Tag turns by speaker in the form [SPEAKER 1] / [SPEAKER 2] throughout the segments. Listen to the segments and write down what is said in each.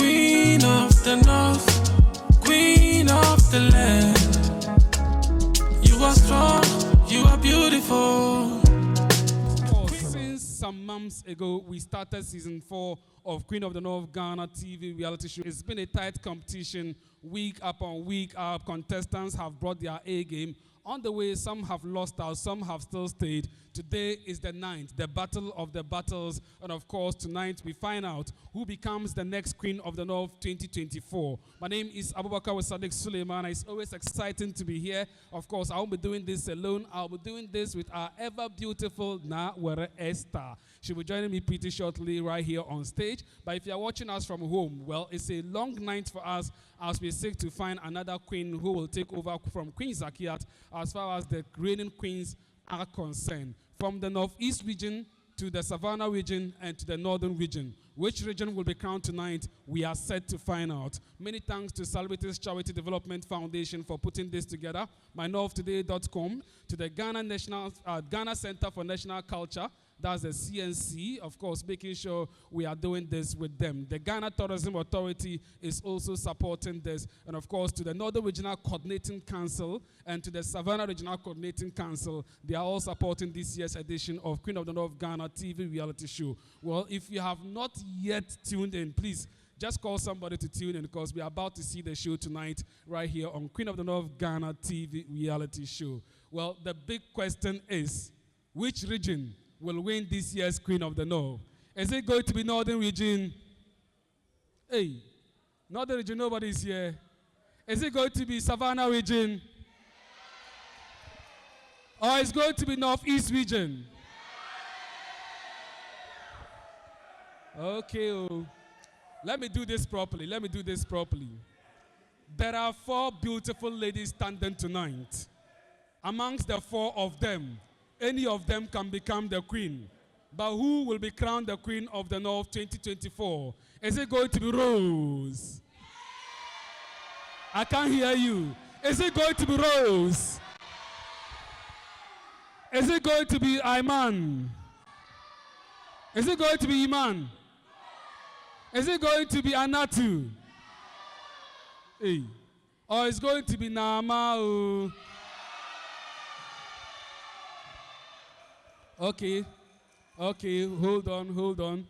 [SPEAKER 1] Queen of the north, queen of the land. You are strong, you are beautiful.
[SPEAKER 2] Since some months ago, we started season 4 of Queen of the North Ghana TV reality show. It's been a tight competition, week upon week. Our contestants have brought their A game. On the way, some have lost out, some have still stayed. Today is the 9th, the battle of the battles. And of course, tonight we find out who becomes the next Queen of the North 2024. My name is Abubakar Sadiq Suleiman. It's always exciting to be here. Of course, I won't be doing this alone. I'll be doing this with our ever beautiful Nawere Esther. She'll be joining me pretty shortly right here on stage. But if you're watching us from home, well, it's a long night for us as we seek to find another queen who will take over from Queen Zakiat as far as the reigning queens are concerned. From the northeast region to the Savannah region and to the northern region. Which region will be crowned tonight? We are set to find out. Many thanks to Celebrities Charity Development Foundation for putting this together. MyNorthToday.com, to the Ghana Center for National Culture. That's the CNC, of course, making sure we are doing this with them. The Ghana Tourism Authority is also supporting this. And of course, to the Northern Regional Coordinating Council and to the Savannah Regional Coordinating Council, they are all supporting this year's edition of Queen of the North Ghana TV reality show. Well, if you have not yet tuned in, please just call somebody to tune in because we are about to see the show tonight right here on Queen of the North Ghana TV reality show. Well, the big question is, which region will win this year's Queen of the North? Is it going to be Northern Region? Hey, Northern Region, nobody's here. Is it going to be Savannah Region? Or is it going to be Northeast Region? Okay, oh. Let me do this properly. There are 4 beautiful ladies standing tonight. Amongst the 4 of them, any of them can become the queen. But who will be crowned the Queen of the North 2024? Is it going to be Rose? I can't hear you. Is it going to be Rose? Is it going to be Iman? Is it going to be Iman? Is it going to be Anatu? Hey. Or is it going to be Naama? Okay, hold on.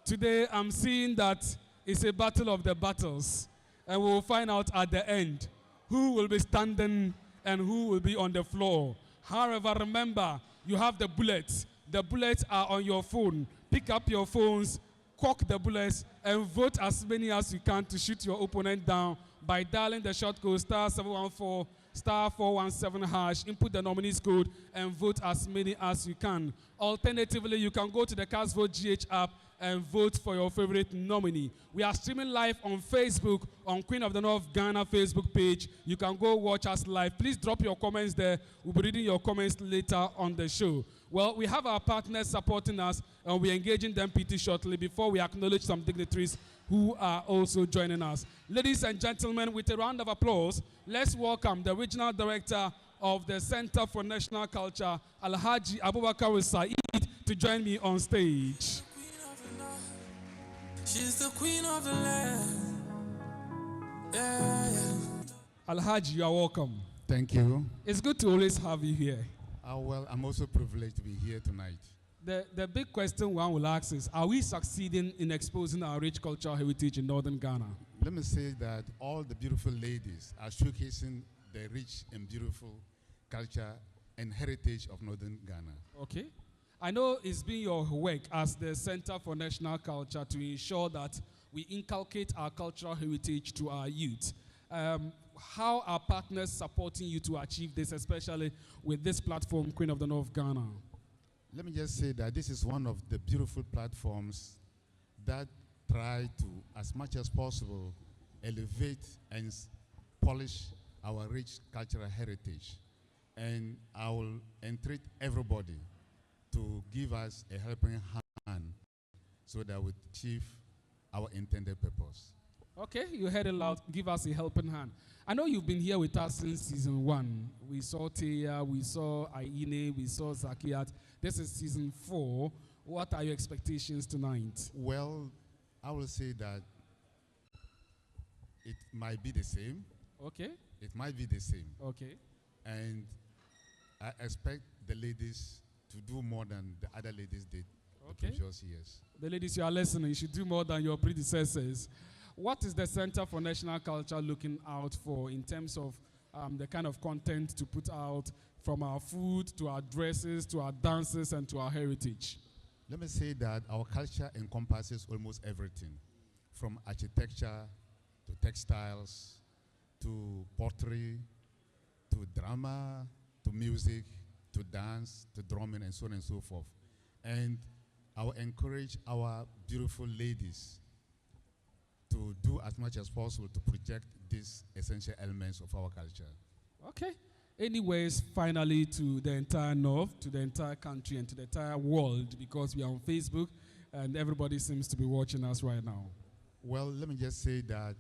[SPEAKER 2] Today I'm seeing that it's a battle of the battles. And we'll find out at the end who will be standing and who will be on the floor. However, remember, you have the bullets. The bullets are on your phone. Pick up your phones, cock the bullets, and vote as many as you can to shoot your opponent down by dialing the short code *714 *417#, input the nominees code, and vote as many as you can. Alternatively, you can go to the Cast Vote GH app and vote for your favorite nominee. We are streaming live on Facebook, on Queen of the North Ghana Facebook page. You can go watch us live. Please drop your comments there. We'll be reading your comments later on the show. Well, we have our partners supporting us, and we're engaging them pretty shortly before we acknowledge some dignitaries who are also joining us. Ladies and gentlemen, with a round of applause, let's welcome the Regional Director of the Center for National Culture, Alhaji Abubakar Said, to join me on stage.
[SPEAKER 1] She's the queen of the land. Yeah.
[SPEAKER 2] Alhaji, you are welcome.
[SPEAKER 3] Thank you.
[SPEAKER 2] It's good to always have you here.
[SPEAKER 3] Well, I'm also privileged to be here tonight.
[SPEAKER 2] The big question one will ask is, are we succeeding in exposing our rich cultural heritage in northern Ghana?
[SPEAKER 3] Let me say that all the beautiful ladies are showcasing the rich and beautiful culture and heritage of northern Ghana.
[SPEAKER 2] Okay. I know it's been your work as the Center for National Culture to ensure that we inculcate our cultural heritage to our youth. How are partners supporting you to achieve this, especially with this platform, Queen of the North Ghana?
[SPEAKER 3] Let me just say that this is one of the beautiful platforms that try to, as much as possible, elevate and polish our rich cultural heritage. And I will entreat everybody to give us a helping hand so that we achieve our intended purpose.
[SPEAKER 2] Okay, you heard it loud. Give us a helping hand. I know you've been here with us since season 1. We saw Teya, we saw Aine, we saw Zakiat. This is season 4. What are your expectations tonight?
[SPEAKER 3] Well, I will say that might be the same.
[SPEAKER 2] Okay.
[SPEAKER 3] It might be the same.
[SPEAKER 2] Okay.
[SPEAKER 3] And I expect the ladies to do more than the other ladies did the previous years.
[SPEAKER 2] The ladies, you are listening. You should do more than your predecessors. What is the Center for National Culture looking out for in terms of the kind of content to put out, from our food to our dresses to our dances and to our heritage?
[SPEAKER 3] Let me say that our culture encompasses almost everything, from architecture to textiles to pottery to drama to music to dance to drumming and so on and so forth. And I will encourage our beautiful ladies to do as much as possible to project these essential elements of our culture.
[SPEAKER 2] Okay. Anyways, finally, to the entire North, to the entire country, and to the entire world, because we are on Facebook and everybody seems to be watching us right now.
[SPEAKER 3] Well, let me just say that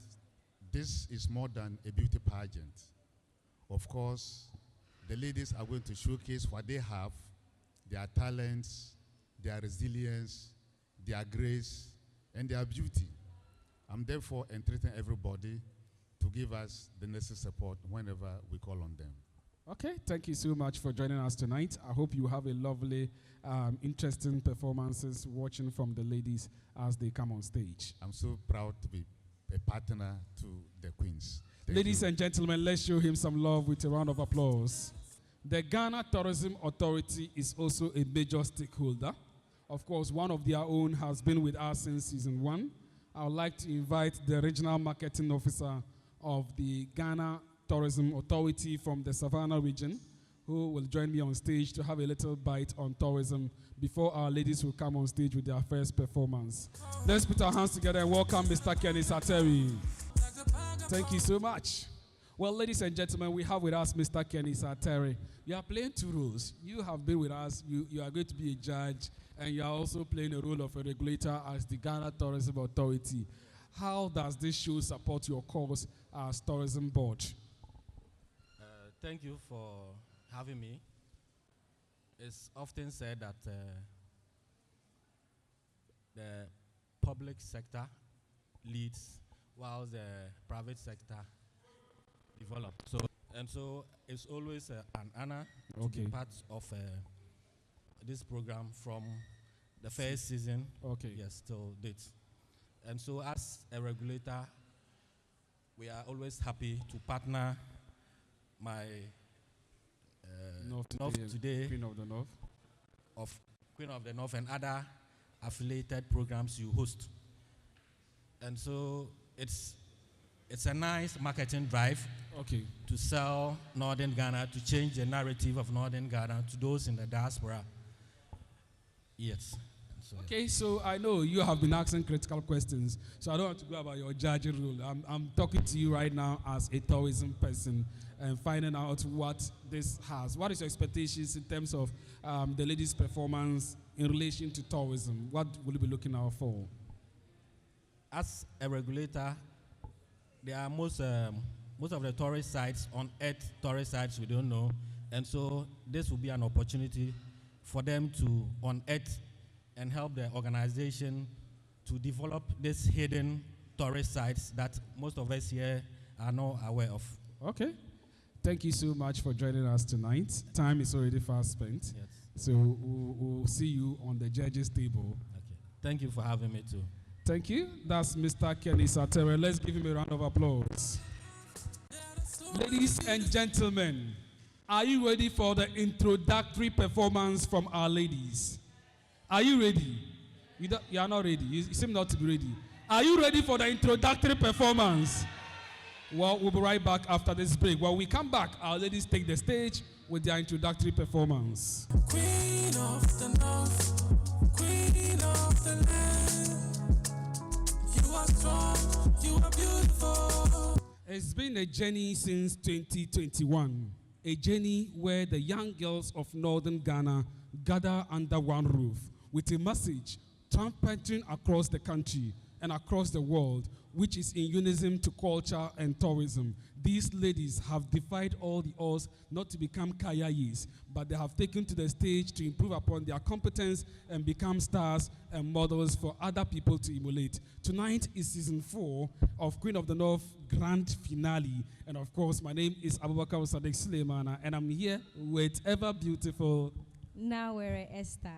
[SPEAKER 3] this is more than a beauty pageant. Of course, the ladies are going to showcase what they have, their talents, their resilience, their grace, and their beauty. I'm therefore entreating everybody to give us the necessary support whenever we call on them.
[SPEAKER 2] Okay, thank you so much for joining us tonight. I hope you have a lovely, interesting performances watching from the ladies as they come on stage.
[SPEAKER 3] I'm so proud to be a partner to the Queens.
[SPEAKER 2] Ladies and gentlemen, let's show him some love with a round of applause. The Ghana Tourism Authority is also a major stakeholder. Of course, one of their own has been with us since season 1. I would like to invite the Regional Marketing Officer of the Ghana Tourism Authority from the Savannah region, who will join me on stage to have a little bite on tourism before our ladies will come on stage with their first performance. Let's put our hands together and welcome Mr. Kenny Sateri. Thank you so much. Well, ladies and gentlemen, we have with us Mr. Kenny Sateri. You are playing 2 roles. You have been with us, you are going to be a judge, and you are also playing a role of a regulator as the Ghana Tourism Authority. How does this show support your cause as Tourism Board?
[SPEAKER 4] Thank you for having me. It's often said that the public sector leads while the private sector develops. So it's always an honor to be part of this program from the first season, yes, till date. And so as a regulator, we are always happy to partner my North Today,
[SPEAKER 2] Queen of the North,
[SPEAKER 4] Queen of the North, and other affiliated programs you host. And so it's a nice marketing drive to sell Northern Ghana, to change the narrative of Northern Ghana to those in the diaspora. Yes.
[SPEAKER 2] So I know you have been asking critical questions, so I don't want to go about your judging role. I'm talking to you right now as a tourism person and finding out what this has. What is your expectations in terms of the ladies' performance in relation to tourism? What will you be looking out for?
[SPEAKER 4] As a regulator, there are most of the tourist sites on earth, tourist sites we don't know, and so this will be an opportunity for them to unearth and help the organization to develop these hidden tourist sites that most of us here are not aware of.
[SPEAKER 2] Okay. Thank you so much for joining us tonight. Time is already fast spent.
[SPEAKER 4] Yes.
[SPEAKER 2] So we'll see you on the judges' table.
[SPEAKER 4] Okay. Thank you for having me too.
[SPEAKER 2] Thank you. That's Mr. Kenny Sateri. Let's give him a round of applause. Ladies and gentlemen, are you ready for the introductory performance from our ladies? Are you ready? You are not ready. You seem not to be ready. Are you ready for the introductory performance? Well, we'll be right back after this break. When we come back, our ladies take the stage with their introductory performance.
[SPEAKER 1] Queen of the North, Queen of the land. You are strong, you are beautiful.
[SPEAKER 2] It's been a journey since 2021. A journey where the young girls of Northern Ghana gather under one roof with a message trumpeting across the country and across the world which is in unison to culture and tourism. These ladies have defied all the odds not to become kayayis, but they have taken to the stage to improve upon their competence and become stars and models for other people to emulate. Tonight is season 4 of Queen of the North grand finale. And of course, my name is Abubakar Sadek Suleimana, and I'm here with ever beautiful
[SPEAKER 5] Nawere Esther.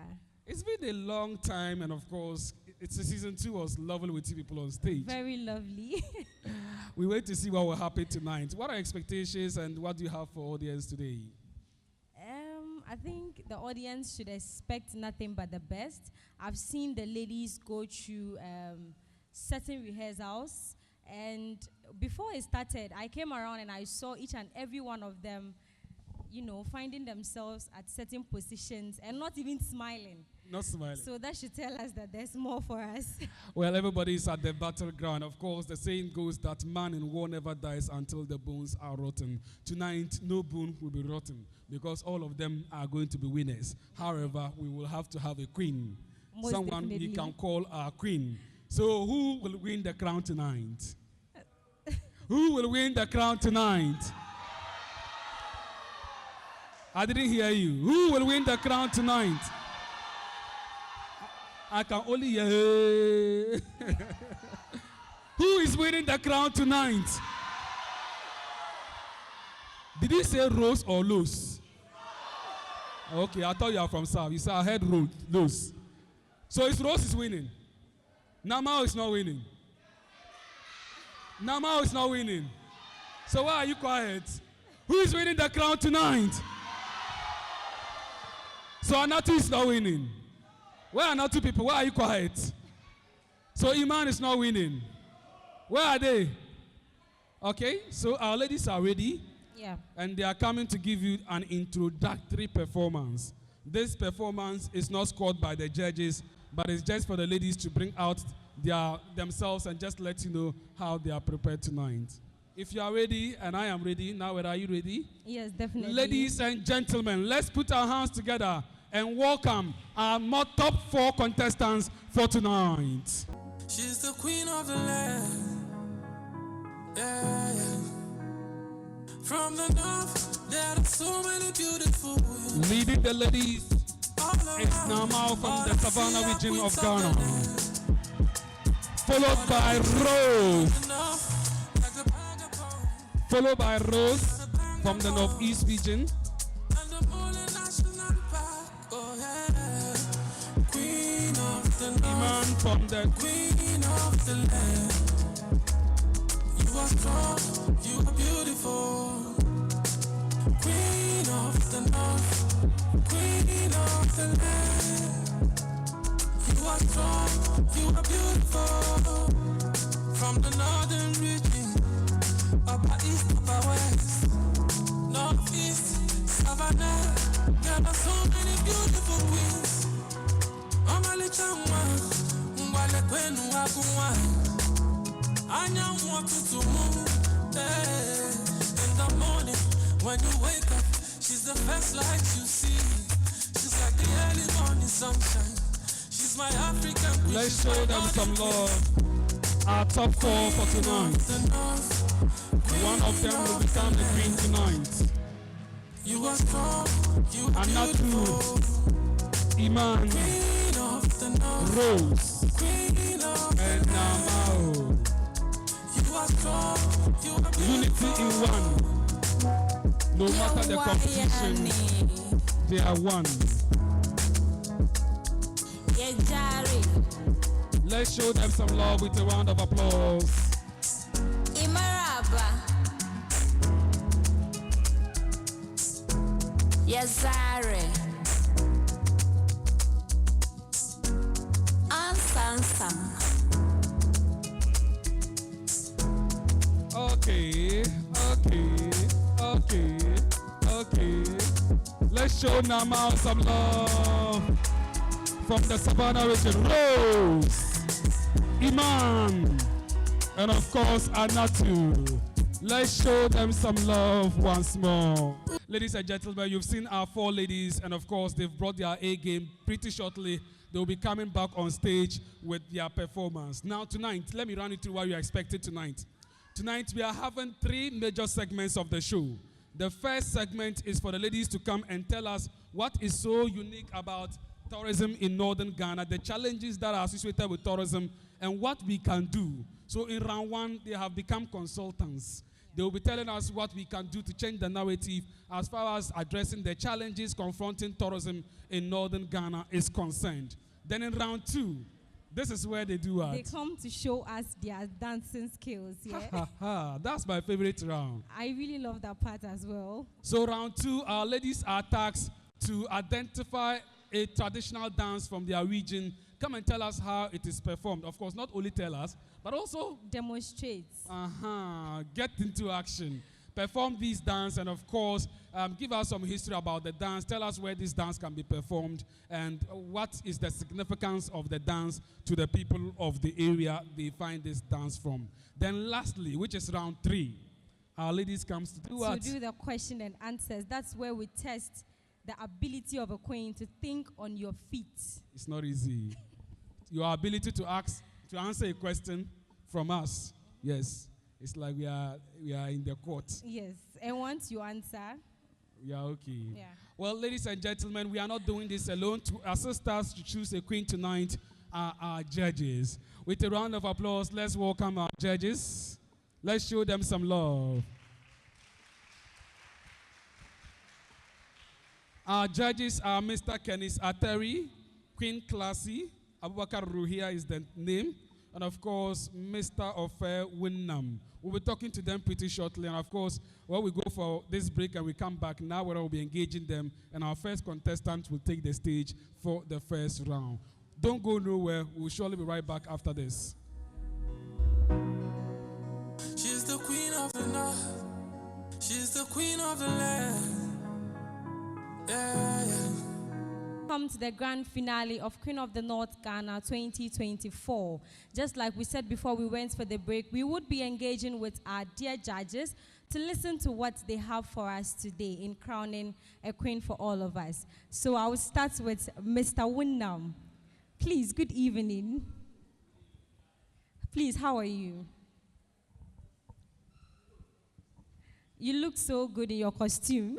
[SPEAKER 2] It's been a long time, and of course, season 2 was lovely with two people on stage.
[SPEAKER 5] Very lovely.
[SPEAKER 2] We wait to see what will happen tonight. What are expectations, and what do you have for audience today?
[SPEAKER 5] I think the audience should expect nothing but the best. I've seen the ladies go through certain rehearsals, and before it started, I came around and I saw each and every one of them, you know, finding themselves at certain positions and not even smiling.
[SPEAKER 2] Not smiling.
[SPEAKER 5] So that should tell us that there's more for us.
[SPEAKER 2] Well, everybody is at the battleground. Of course, the saying goes that man in war never dies until the bones are rotten. Tonight, no bone will be rotten because all of them are going to be winners. However, we will have to have a queen.
[SPEAKER 5] Most
[SPEAKER 2] Someone
[SPEAKER 5] definitely.
[SPEAKER 2] we can call our queen. So who will win the crown tonight? Who will win the crown tonight? I didn't hear you. Who will win the crown tonight? I can only hear. Who is winning the crown tonight? Did you say Rose or Lose? Okay, I thought you are from South. You said I heard Lose. So it's Rose is winning. Namao is not winning. Namao is not winning. So why are you quiet? Who is winning the crown tonight? So Anatu is not winning. Where are Anatu people? Why are you quiet? So Iman is not winning. Where are they? Okay, so our ladies are ready.
[SPEAKER 5] Yeah.
[SPEAKER 2] And they are coming to give you an introductory performance. This performance is not scored by the judges, but it's just for the ladies to bring out themselves and just let you know how they are prepared tonight. If you are ready, and I am ready, now are you ready?
[SPEAKER 5] Yes, definitely.
[SPEAKER 2] Ladies and gentlemen, let's put our hands together and welcome our top 4 contestants for tonight.
[SPEAKER 1] She's the queen of the land. Yeah, yeah. From the north, there are so many beautiful women.
[SPEAKER 2] Leading the ladies
[SPEAKER 1] All
[SPEAKER 2] is
[SPEAKER 1] around,
[SPEAKER 2] Nama from
[SPEAKER 1] all
[SPEAKER 2] the
[SPEAKER 1] I
[SPEAKER 2] Savannah
[SPEAKER 1] see are
[SPEAKER 2] region of
[SPEAKER 1] queens
[SPEAKER 2] Ghana,
[SPEAKER 1] the land.
[SPEAKER 2] followed by Rose,
[SPEAKER 1] The north, like a bag of gold.
[SPEAKER 2] followed by Rose from the Northeast region,
[SPEAKER 1] And the Mole National Park. Oh yeah. Queen of the
[SPEAKER 2] Iman
[SPEAKER 1] north,
[SPEAKER 2] from the
[SPEAKER 1] queen of the land. You are strong, you are beautiful. Queen of the north, queen of the land. You are strong, you are beautiful. From the northern region, upper east, upper west, northeast, Savannah. There are so many beautiful queens. Omali Changwa, Mbale Kwenu Wagunwa. Anya Watutu. In the morning, when you wake up, she's the first light you see. She's like the early morning sunshine. She's my African queen.
[SPEAKER 2] Let's show them some love. Our top 4 for tonight. One of them will become the queen tonight.
[SPEAKER 1] You are strong, you are
[SPEAKER 2] Anatu,
[SPEAKER 1] beautiful.
[SPEAKER 2] Iman,
[SPEAKER 1] Queen of the north,
[SPEAKER 2] Rose,
[SPEAKER 1] queen of
[SPEAKER 2] and Namao.
[SPEAKER 1] you are strong, you are beautiful.
[SPEAKER 2] Unity in one. No matter the competition, they are one. Let's show them some love with a round of applause.
[SPEAKER 6] Imaraba. Yazare. Ansansam.
[SPEAKER 2] Okay. Let's show Nama some love from the Savannah region. Rose, Iman, and of course Anatu. Let's show them some love once more. Ladies and gentlemen, you've seen our 4 ladies, and of course they've brought their A game pretty shortly. they'll be coming back on stage with their performance. Now tonight, let me run you through what you are expected tonight. Tonight, we are having 3 major segments of the show. The first segment is for the ladies to come and tell us what is so unique about tourism in northern Ghana, the challenges that are associated with tourism, and what we can do. So in round 1, they have become consultants. They will be telling us what we can do to change the narrative as far as addressing the challenges confronting tourism in northern Ghana is concerned. Then in round 2, this is where they do it.
[SPEAKER 5] They come to show us their dancing skills, yeah?
[SPEAKER 2] That's my favorite round.
[SPEAKER 5] I really love that part as well.
[SPEAKER 2] So round 2, our ladies are tasked to identify a traditional dance from their region. Come and tell us how it is performed. Of course, not only tell us, but also
[SPEAKER 5] demonstrates.
[SPEAKER 2] Get into action. Perform these dance, and of course, give us some history about the dance. Tell us where this dance can be performed and what is the significance of the dance to the people of the area they find this dance from. Then lastly, which is round 3, our ladies comes to do what?
[SPEAKER 5] To do the question and answers. That's where we test the ability of a queen to think on your feet.
[SPEAKER 2] It's not easy. Your ability to answer a question from us. Yes. It's like we are in the court.
[SPEAKER 5] Yes. And once you answer,
[SPEAKER 2] we are okay.
[SPEAKER 5] Yeah.
[SPEAKER 2] Well, ladies and gentlemen, we are not doing this alone. To assist us to choose a queen tonight are our judges. With a round of applause, let's welcome our judges. Let's show them some love. Our judges are Mr. Kenneth Ateri, Queen Classy, Abubakar Ruhia is the name, and of course, Mr. Ofe Winnam. We'll be talking to them pretty shortly, and of course, when we go for this break and we come back, now we'll be engaging them, and our first contestant will take the stage for the first round. Don't go nowhere, we'll surely be right back after this.
[SPEAKER 1] She's the queen of the north, she's the queen of the land. Yeah, yeah.
[SPEAKER 5] Come to the grand finale of Queen of the North Ghana 2024. Just like we said before we went for the break, we would be engaging with our dear judges to listen to what they have for us today in crowning a queen for all of us. So I will start with Mr. Winnam. Please, good evening. Please, how are you? You look so good in your costume.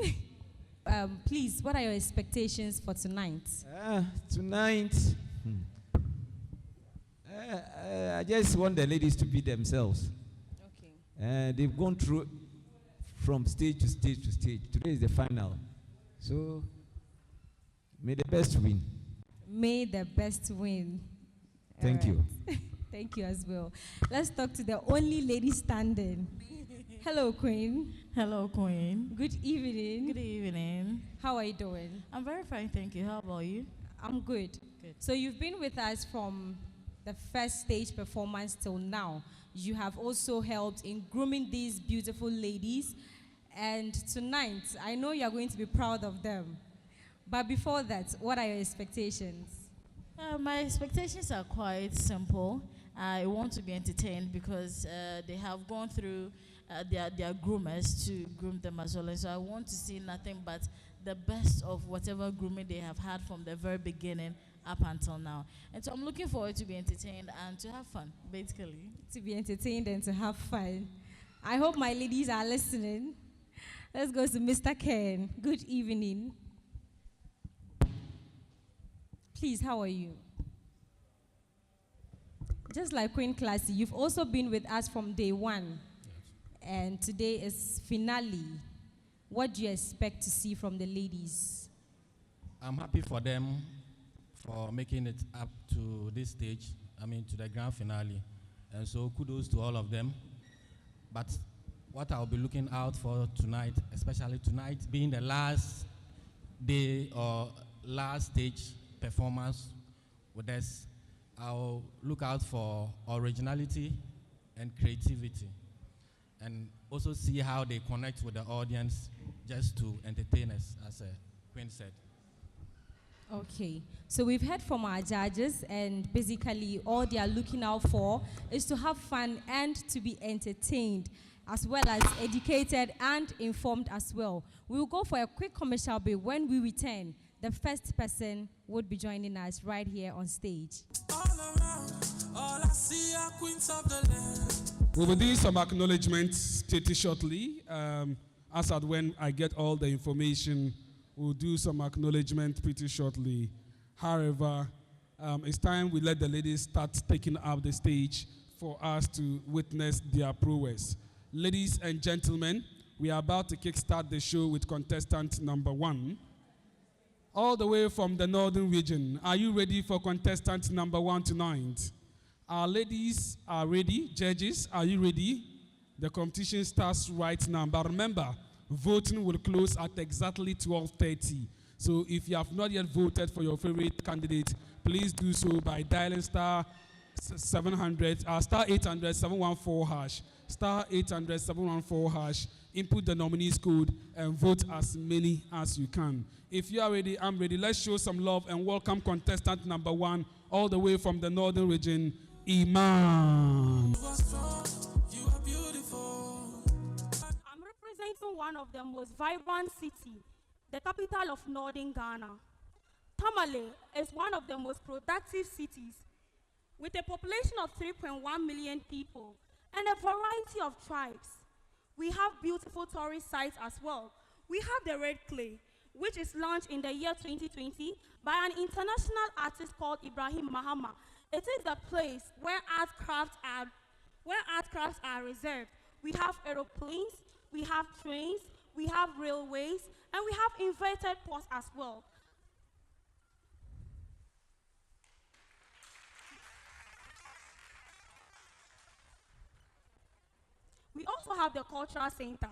[SPEAKER 5] Please, what are your expectations for tonight?
[SPEAKER 7] Tonight, I just want the ladies to be themselves.
[SPEAKER 5] Okay.
[SPEAKER 7] They've gone through from stage to stage to stage. Today is the final. So, may the best win.
[SPEAKER 5] May the best win.
[SPEAKER 7] Thank you.
[SPEAKER 5] Thank you as well. Let's talk to the only lady standing. Hello, Queen.
[SPEAKER 8] Hello, Queen.
[SPEAKER 5] Good evening.
[SPEAKER 8] Good evening.
[SPEAKER 5] How are you doing?
[SPEAKER 8] I'm very fine, thank you. How about you?
[SPEAKER 5] I'm good.
[SPEAKER 8] Good.
[SPEAKER 5] So you've been with us from the first stage performance till now. You have also helped in grooming these beautiful ladies. And tonight, I know you're going to be proud of them. But before that, what are your expectations?
[SPEAKER 8] My expectations are quite simple. I want to be entertained because they have gone through their groomers to groom them as well. And so I want to see nothing but the best of whatever grooming they have had from the very beginning up until now. And so I'm looking forward to be entertained and to have fun, basically.
[SPEAKER 5] To be entertained and to have fun. I hope my ladies are listening. Let's go to Mr. Ken. Good evening. Please, how are you? Just like Queen Classy, you've also been with us from day one. And today is finale. What do you expect to see from the ladies?
[SPEAKER 4] I'm happy for them for making it up to this stage, to the grand finale. And so kudos to all of them. But what I'll be looking out for tonight, especially tonight being the last day or last stage performance with us, I'll look out for originality and creativity, and also see how they connect with the audience just to entertain us, as Queen said.
[SPEAKER 5] Okay, so we've heard from our judges, and basically all they are looking out for is to have fun and to be entertained, as well as educated and informed as well. We will go for a quick commercial break. When we return, the first person would be joining us right here on stage.
[SPEAKER 1] All around, all I see are queens of the land.
[SPEAKER 2] We will do some acknowledgements pretty shortly. As at when I get all the information, we'll do some acknowledgement pretty shortly. However, it's time we let the ladies start taking up the stage for us to witness their prowess. Ladies and gentlemen, we are about to kickstart the show with contestant number 1. All the way from the northern region. Are you ready for contestant number 1 tonight? Our ladies are ready. Judges, are you ready? The competition starts right now. But remember, voting will close at exactly 12:30. So if you have not yet voted for your favorite candidate, please do so by dialing star 800 714 hash, star 800 714 hash. Input the nominees code and vote as many as you can. If you are ready, I'm ready. Let's show some love and welcome contestant number 1, all the way from the northern region, Iman.
[SPEAKER 1] You are strong, you are beautiful.
[SPEAKER 9] I'm representing one of the most vibrant cities, the capital of northern Ghana. Tamale is one of the most productive cities with a population of 3.1 million people and a variety of tribes. We have beautiful tourist sites as well. We have the Red Clay, which is launched in the year 2020 by an international artist called Ibrahim Mahama. It is the place where art crafts are reserved. We have aeroplanes, we have trains, we have railways, and we have inverted ports as well. We also have the Cultural Center,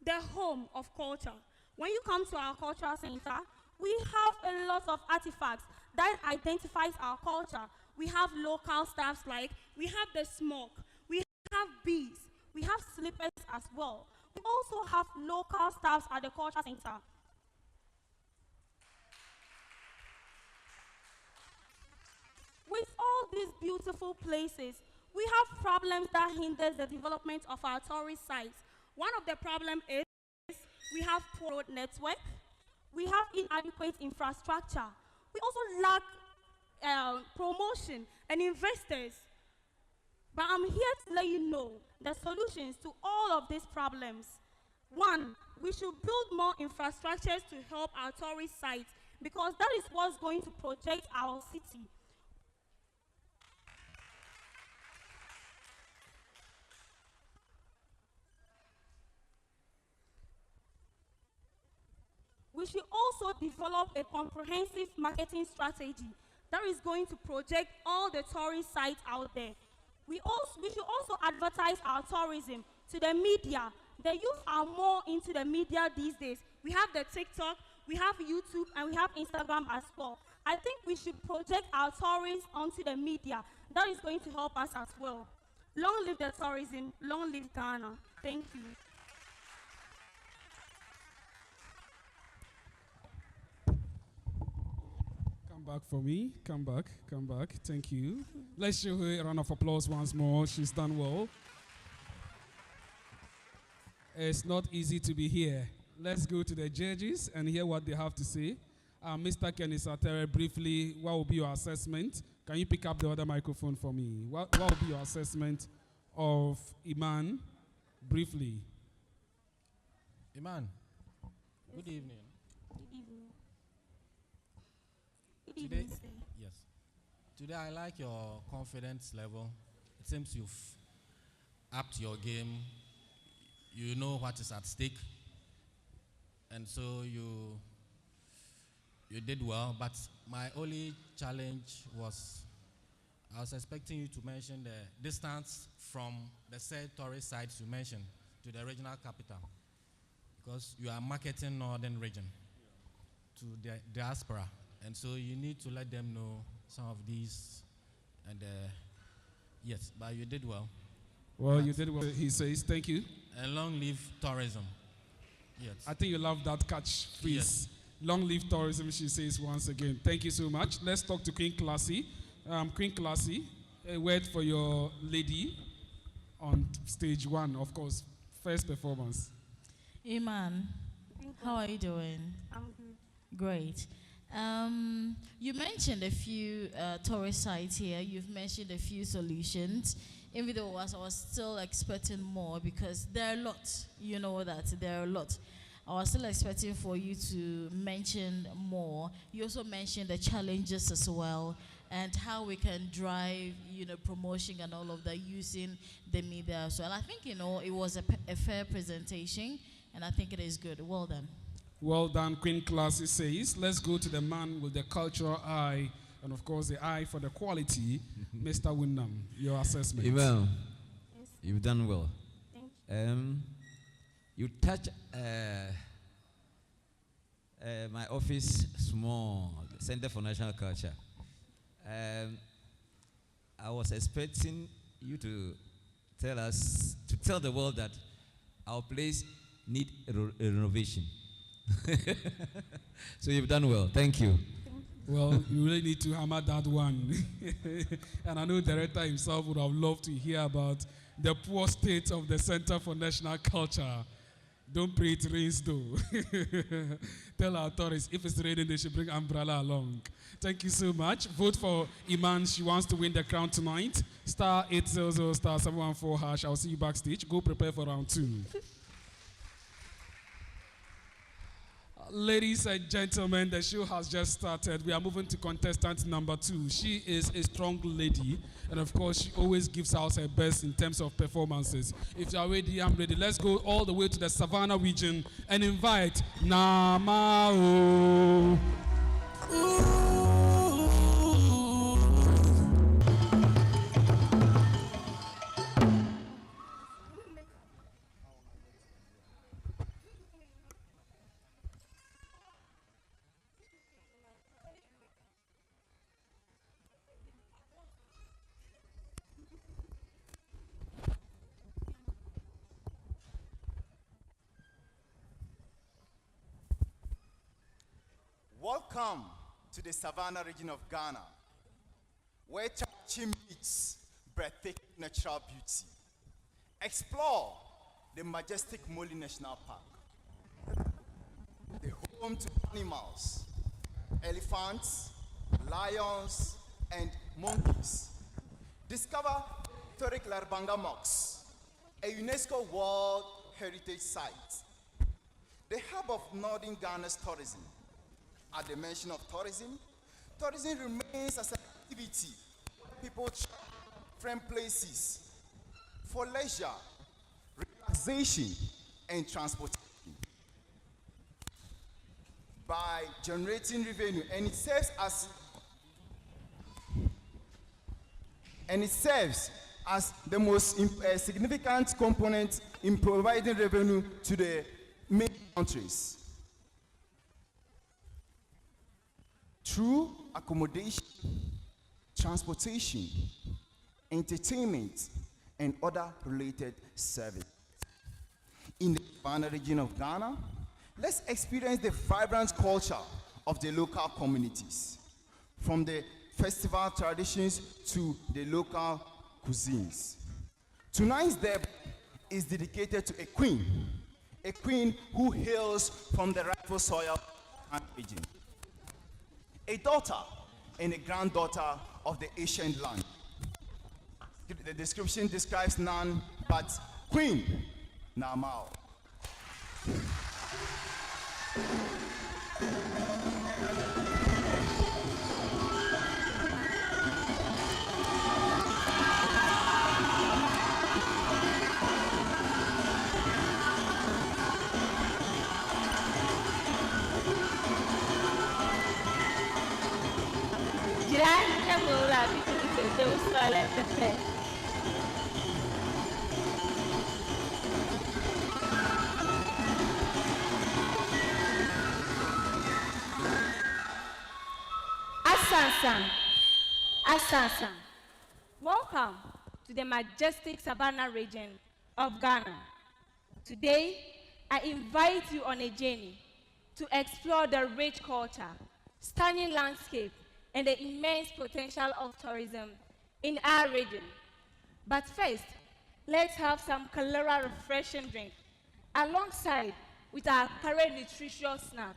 [SPEAKER 9] the home of culture. When you come to our Cultural Center, we have a lot of artifacts that identifies our culture. We have local stuffs like, we have the smoke, we have beads, we have slippers as well. We also have local stuffs at the Cultural Center. With all these beautiful places, we have problems that hinder the development of our tourist sites. One of the problems is we have poor road network, we have inadequate infrastructure, we also lack promotion and investors. But I'm here to let you know the solutions to all of these problems. 1, we should build more infrastructures to help our tourist sites because that is what's going to project our city. We should also develop a comprehensive marketing strategy that is going to project all the tourist sites out there. We should also advertise our tourism to the media. The youth are more into the media these days. We have the TikTok, we have YouTube, and we have Instagram as well. I think we should project our tourists onto the media. That is going to help us as well. Long live the tourism, long live Ghana. Thank you.
[SPEAKER 2] Back for me. Come back. Thank you. Let's show her a round of applause once more. She's done well. It's not easy to be here. Let's go to the judges and hear what they have to say. Mr. Kenny Satere, briefly, what will be your assessment? Can you pick up the other microphone for me? What will be your assessment of Iman, briefly?
[SPEAKER 4] Iman, good evening. Today, yes. Today I like your confidence level. It seems you've upped your game. You know what is at stake, and so you did well. But my only challenge was I was expecting you to mention the distance from the said tourist sites you mentioned to the regional capital, because you are marketing northern region to the diaspora. And so you need to let them know some of these, and yes, but you did well.
[SPEAKER 2] Well, you did well, he says. Thank you.
[SPEAKER 4] And long live tourism. Yes.
[SPEAKER 2] I think you love that catch phrase.
[SPEAKER 4] Yes.
[SPEAKER 2] Long live tourism, she says once again. Thank you so much. Let's talk to Queen Classy. Queen Classy, a word for your lady on stage 1, of course, first performance.
[SPEAKER 8] Iman, how are you doing?
[SPEAKER 9] I'm good.
[SPEAKER 8] Great. You mentioned a few tourist sites here. You've mentioned a few solutions. Even though I was still expecting more because there are a lot. You know that there are a lot. I was still expecting for you to mention more. You also mentioned the challenges as well and how we can drive, promotion and all of that using the media as well. I think, it was a fair presentation, and I think it is good. Well done.
[SPEAKER 2] Well done, Queen Classy says. Let's go to the man with the cultural eye and, of course, the eye for the quality. Mr. Wyndham, your assessment.
[SPEAKER 7] Well,
[SPEAKER 9] Yes.
[SPEAKER 7] you've done well.
[SPEAKER 9] Thank you.
[SPEAKER 7] You touch my office small, Center for National Culture. I was expecting you to tell the world that our place need a renovation. So you've done well. Thank you.
[SPEAKER 2] Well, you really need to hammer that one. And I know the director himself would have loved to hear about the poor state of the Center for National Culture. Don't pray it rains though. Tell our tourists if it's raining, they should bring umbrella along. Thank you so much. Vote for Iman. She wants to win the crown tonight. Star 800 star 714 hash. I'll see you backstage. Go prepare for round 2. Ladies and gentlemen, the show has just started. We are moving to contestant number 2. She is a strong lady, and of course, she always gives out her best in terms of performances. If you are ready, I'm ready. Let's go all the way to the Savannah region and invite Namao.
[SPEAKER 10] Welcome to the Savannah region of Ghana, where Chachi meets breathtaking natural beauty. Explore the majestic Moli National Park, the home to animals, elephants, lions, and monkeys. Discover historic Larbanga Mosque, a UNESCO World Heritage Site, the hub of northern Ghana's tourism. At the mention of tourism, tourism remains as an activity where people travel from places for leisure, relaxation, and transportation. By generating revenue, and it serves as the most significant component in providing revenue to the main countries. Through accommodation, transportation, entertainment, and other related services. In the Savannah region of Ghana, let's experience the vibrant culture of the local communities, from the festival traditions to the local cuisines. Tonight's debut is dedicated to a queen who hails from the rightful soil and region. A daughter and a granddaughter of the ancient land. The description describes none but Queen Namao.
[SPEAKER 9] Asansan. Welcome to the majestic Savannah region of Ghana. Today, I invite you on a journey to explore the rich culture, stunning landscape, and the immense potential of tourism in our region. But first, let's have some caloric refreshing drink alongside with our current nutritious snack.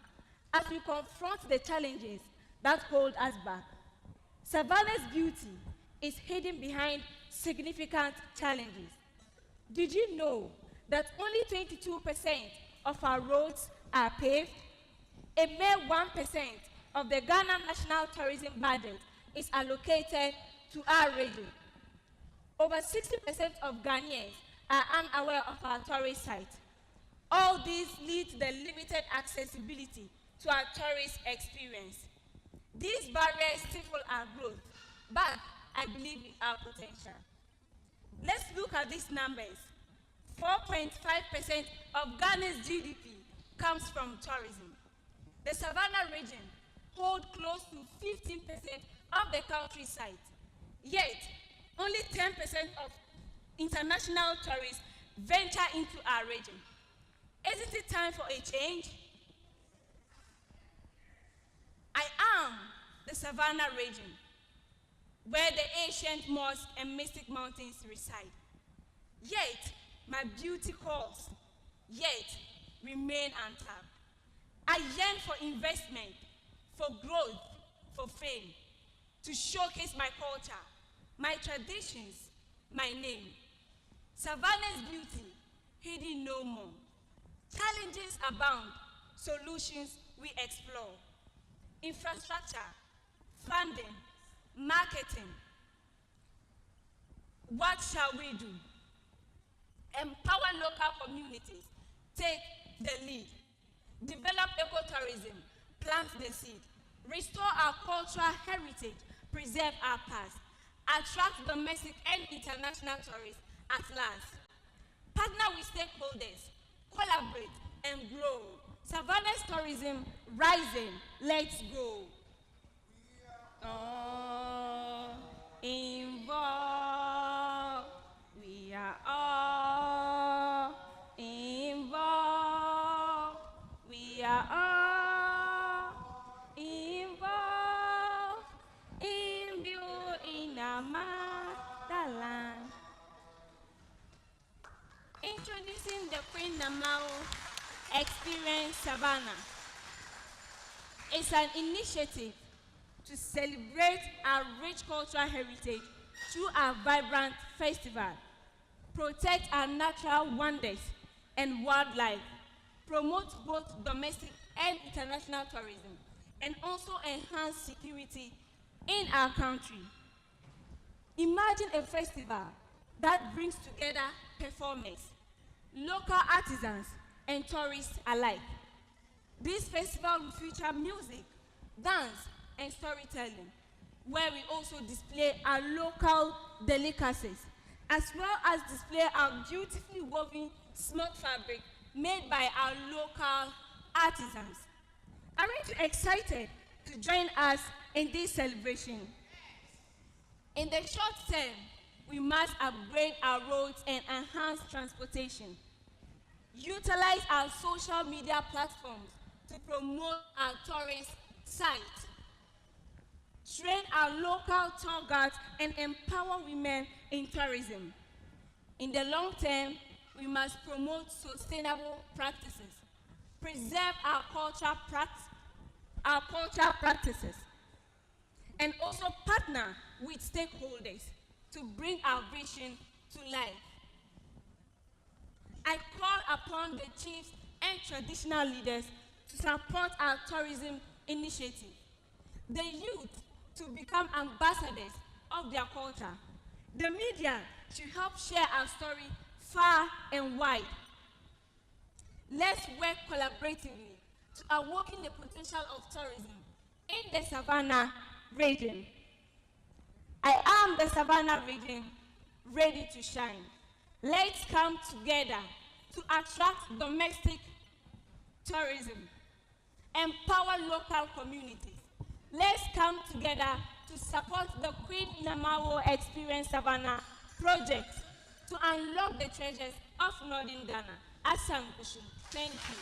[SPEAKER 9] as we confront the challenges that hold us back. Savannah's beauty is hidden behind significant challenges. Did you know that only 22% of our roads are paved? A mere 1% of the Ghana National Tourism Budget is allocated to our region. Over 60% of Ghanaians are unaware of our tourist sites. All these lead to the limited accessibility to our tourist experience. These barriers stifle our growth, but I believe in our potential. Let's look at these numbers. 4.5% of Ghana's GDP comes from tourism. The Savannah region holds close to 15% of the countryside. Yet, only 10% of international tourists venture into our region. Isn't it time for a change? I am the Savannah region, where the ancient mosque and mystic mountains reside. Yet, my beauty calls, yet remain untapped. I yearn for investment, for growth, for fame, to showcase my culture, my traditions, my name. Savannah's beauty, hidden no more. Challenges abound, solutions we explore. Infrastructure, funding, marketing. What shall we do? Empower local communities, take the lead. Develop ecotourism, plant the seed. Restore our cultural heritage, preserve our past. Attract domestic and international tourists at last. Partner with stakeholders, collaborate and grow. Savannah's tourism rising, let's go. All involved, we are all involved, we are all involved in building our motherland. Introducing the Queen Namao Experience Savannah. It's an initiative to celebrate our rich cultural heritage through our vibrant festival, protect our natural wonders and wildlife, promote both domestic and international tourism, and also enhance security in our country. Imagine a festival that brings together performers, local artisans, and tourists alike. This festival will feature music, dance, and storytelling, where we also display our local delicacies, as well as display our beautifully woven smart fabric made by our local artisans. Aren't you excited to join us in this celebration? In the short term, we must upgrade our roads and enhance transportation. Utilize our social media platforms to promote our tourist sites. Train our local tour guides and empower women in tourism. In the long term, we must promote sustainable practices, preserve our cultural practices, and also partner with stakeholders to bring our vision to life. I call upon the chiefs and traditional leaders to support our tourism initiative, the youth to become ambassadors of their culture, the media to help share our story far and wide. Let's work collaboratively to awaken the potential of tourism in the Savannah region. I am the Savannah region, ready to shine. Let's come together to attract domestic tourism, empower local communities. Let's come together to support the Queen Namao Experience Savannah project to unlock the treasures of Northern Ghana. Asam Kushu. Thank you.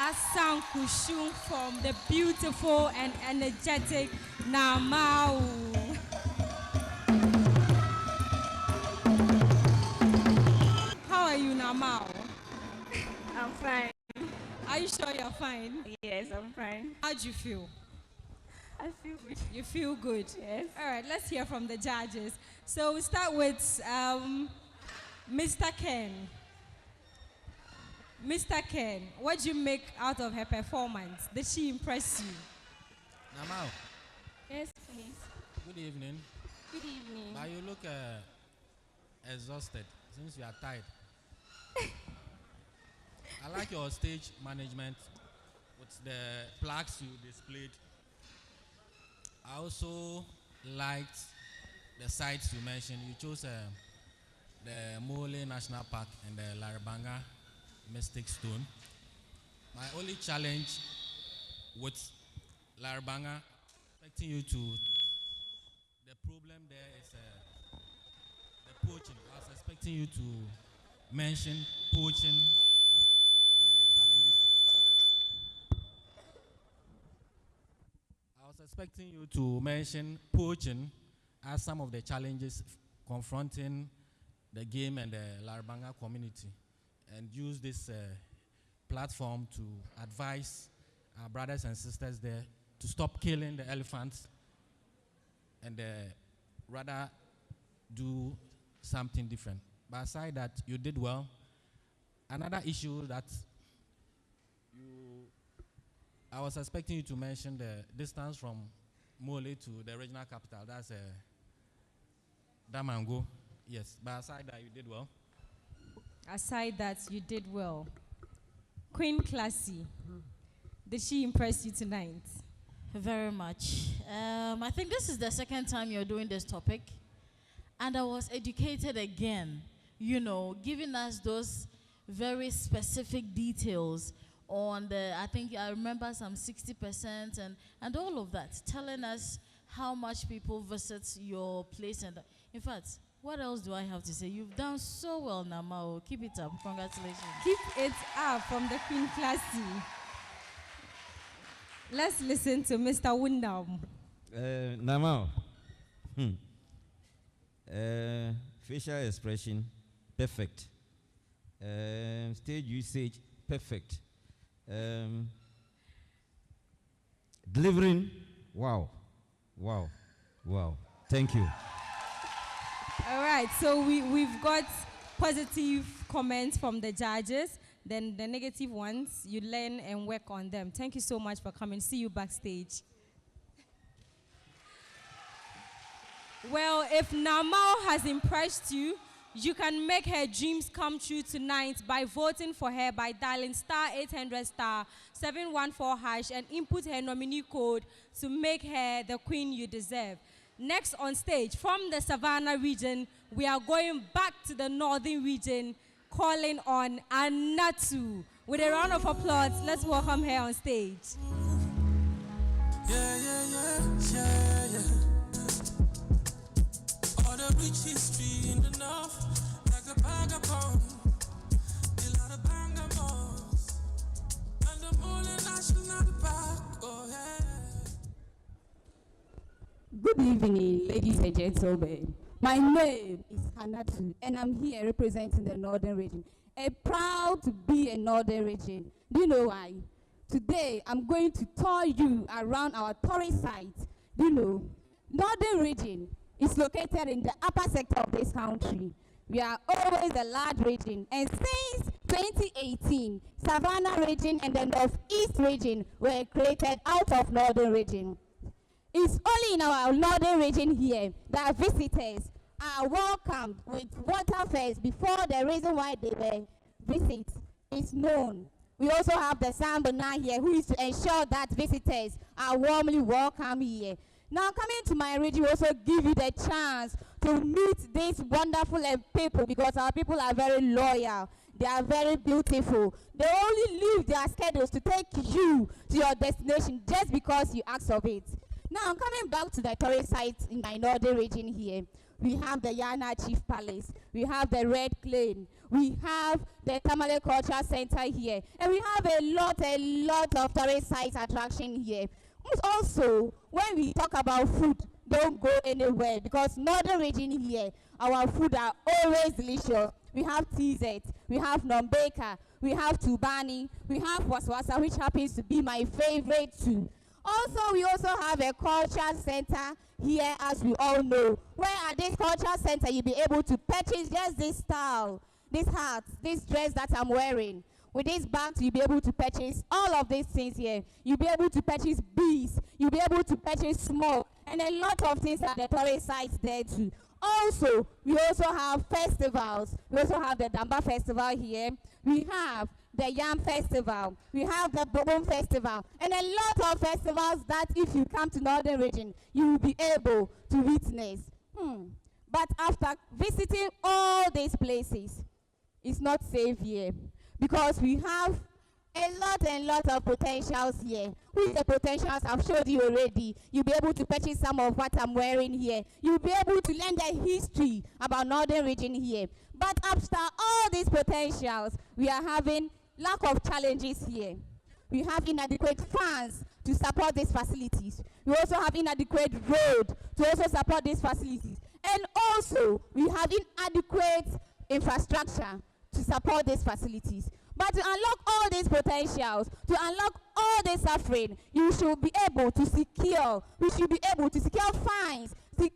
[SPEAKER 5] Asan Kushum from the beautiful and energetic Namao. How are you, Namao?
[SPEAKER 9] I'm fine.
[SPEAKER 5] Are you sure you're fine?
[SPEAKER 11] Yes, I'm fine.
[SPEAKER 5] How do you feel?
[SPEAKER 11] I feel good.
[SPEAKER 5] You feel good?
[SPEAKER 11] Yes.
[SPEAKER 5] All right, let's hear from the judges. So we start with Mr. Ken. Mr. Ken, what do you make out of her performance? Did she impress you?
[SPEAKER 4] Namao,
[SPEAKER 11] Yes, please.
[SPEAKER 4] good evening.
[SPEAKER 11] Good evening.
[SPEAKER 4] But you look exhausted since you are tired. I like your stage management with the plaques you displayed. I also liked the sites you mentioned. You chose the Mole National Park and the Larabanga Mystic Stone. My only challenge with Larabanga, expecting you to, the problem there is the poaching. I was expecting you to mention poaching as some of the challenges. I was expecting you to mention poaching as some of the challenges confronting the game and the Larabanga community, and use this platform to advise our brothers and sisters there to stop killing the elephants and rather do something different. But aside that, you did well. Another issue that I was expecting you to mention the distance from Mole to the regional capital. That's Damango. Yes, but aside that, you did well.
[SPEAKER 5] Aside that, you did well. Queen Classy, did she impress you tonight?
[SPEAKER 8] Very much. I think this is the second time you're doing this topic. And I was educated again, you know, giving us those very specific details on the, I think I remember some 60% and all of that, telling us how much people visit your place. And in fact, what else do I have to say? You've done so well, Namao. Keep it up. Congratulations.
[SPEAKER 5] Keep it up from the Queen Classy. Let's listen to Mr. Wundam.
[SPEAKER 7] Namao. Facial expression, perfect. Stage usage, perfect. Delivering, wow. Thank you.
[SPEAKER 5] All right, so we've got positive comments from the judges. Then the negative ones, you learn and work on them. Thank you so much for coming. See you backstage. Well, if Namal has impressed you, you can make her dreams come true tonight by voting for her by dialing *800*714# and input her nominee code to make her the queen you deserve. Next on stage, from the Savannah region, we are going back to the northern region, calling on Anatu. With a round of applause, let's welcome her on stage.
[SPEAKER 1] Yeah. All the rich history in the north, like a vagabond, a lot of bangamos, and the Mole National Park, oh yeah.
[SPEAKER 12] Good evening, ladies and gentlemen. My name is Hanatu, and I'm here representing the Northern Region. Proud to be a Northern Region. Do you know why? Today, I'm going to tour you around our tourist sites. Do you know? Northern Region is located in the upper sector of this country. We are always a large region, and since 2018, Savannah Region and the Northeast Region were created out of Northern Region. It's only in our Northern Region here that visitors are welcomed with water first before the reason why they were visit is known. We also have the Sambona here, who is to ensure that visitors are warmly welcome here. Now, coming to my region, we also give you the chance to meet these wonderful people, because our people are very loyal. They are very beautiful. They only leave their schedules to take you to your destination just because you ask of it. Now, coming back to the tourist sites in my northern region here, we have the Yana Chief Palace, we have the Red Claim, we have the Tamale Cultural Center here, and we have a lot of tourist sites attraction here. Also, when we talk about food, Don't go anywhere because Northern region here, our food are always delicious. We have TZ, we have Nombeka, we have Tubani, we have Waswasa, which happens to be my favorite too. Also, we also have a culture center here, as we all know, where at this culture center you'll be able to purchase just this style, this hat, this dress that I'm wearing. With this bag, you'll be able to purchase all of these things here. You'll be able to purchase bees, you'll be able to purchase smoke, and a lot of things at the tourist sites there too. Also, we also have festivals. We also have the Damba Festival here. We have the Yam Festival. We have the Bobon Festival. And a lot of festivals that if you come to Northern region, you will be able to witness. But after visiting all these places, it's not safe here. Because we have a lot of potentials here. With the potentials I've showed you already, you'll be able to purchase some of what I'm wearing here. You'll be able to learn the history about Northern region here. But after all these potentials, we are having lack of challenges here. We have inadequate funds to support these facilities. We also have inadequate road to also support these facilities. And also, we have inadequate infrastructure to support these facilities. But to unlock all these potentials, to unlock all this suffering, you should be able to secure, we should be able to secure fines, we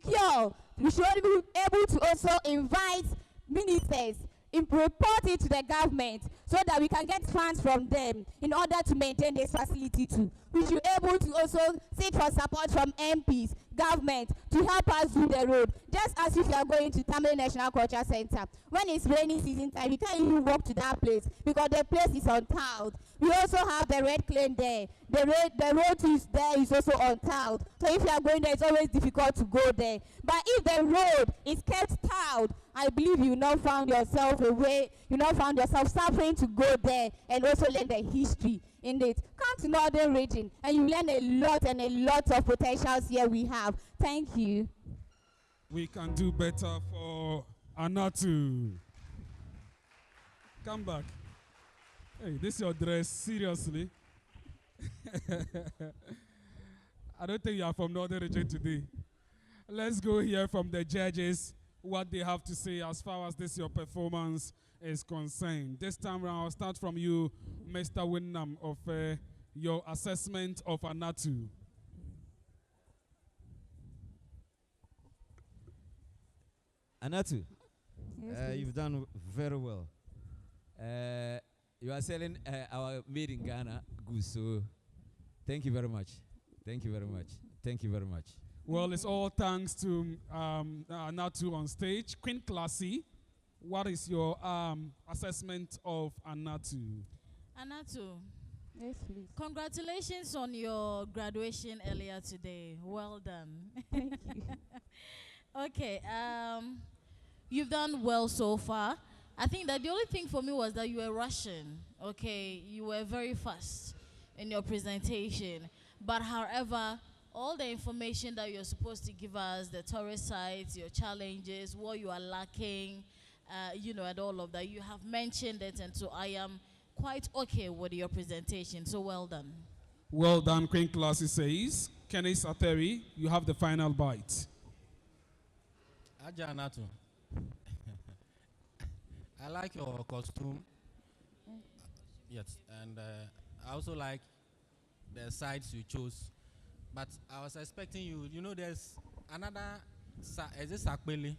[SPEAKER 12] should be able to also invite ministers, report it to the government so that we can get funds from them in order to maintain this facility too. We should be able to also seek for support from MPs, government, to help us do the road. Just as if you are going to Tamil National Culture Center. When it's rainy season time, you can't even walk to that place because the place is untiled. We also have the red claim there. The road is there is also untiled. So if you are going there, it's always difficult to go there. But if the road is kept tiled, I believe you not found yourself suffering to go there and also learn the history in it. Come to Northern region and you learn a lot of potentials here we have. Thank you.
[SPEAKER 2] We can do better for Anatu. Come back. Hey, this is your dress, seriously. I don't think you are from Northern region today. Let's go hear from the judges what they have to say as far as this your performance is concerned. This time around, I'll start from you, Mr. Wynnam, of your assessment of Anatu.
[SPEAKER 7] Anatu,
[SPEAKER 12] Yes,
[SPEAKER 7] you've done very well. You are selling our made in Ghana goods, so thank you very much. Thank you very much. Thank you very much.
[SPEAKER 2] Well, it's all thanks to Anatu on stage. Queen Classy, what is your assessment of Anatu?
[SPEAKER 8] Anatu,
[SPEAKER 12] Yes, please.
[SPEAKER 8] congratulations on your graduation earlier today. Well done.
[SPEAKER 12] Thank you.
[SPEAKER 8] Okay, you've done well so far. I think that the only thing for me was that you were rushing. Okay, you were very fast in your presentation. But however, all the information that you're supposed to give us, the tourist sites, your challenges, what you are lacking, and all of that, you have mentioned it, and so I am quite okay with your presentation. So well done.
[SPEAKER 2] Well done, Queen Classy says. Kenneth Atheri, you have the final bite.
[SPEAKER 4] Aja Anatu. I like your costume. Yes, and I also like the sides you chose. But I was expecting you, there's another, is this Akbele?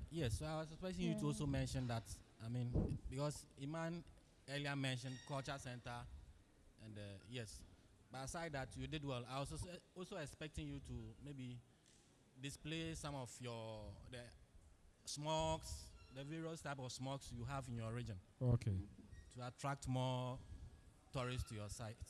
[SPEAKER 4] Yes, so I was expecting you to also mention that, because Iman earlier mentioned Culture Center, and yes. But aside that, you did well. I was also expecting you to maybe display some of the smokes, the various type of smokes you have in your region.
[SPEAKER 2] Okay.
[SPEAKER 4] To attract more tourists to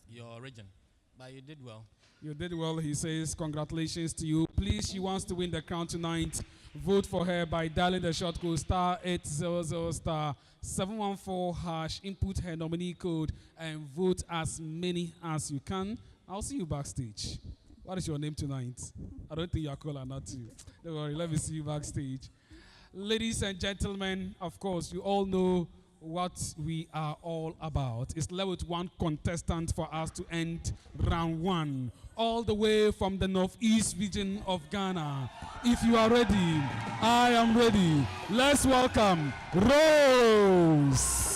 [SPEAKER 4] your region. But you did well.
[SPEAKER 2] You did well, he says. Congratulations to you. Please, she wants to win the crown tonight. Vote for her by dialing the short code *800 *714#. Input her nominee code and vote as many as you can. I'll see you backstage. What is your name tonight? I don't think you're called Anatu. Don't worry, let me see you backstage. Ladies and gentlemen, of course, you all know what we are all about. It's left with one contestant for us to end round one, all the way from the northeast region of Ghana. If you are ready, I am ready. Let's welcome Rose.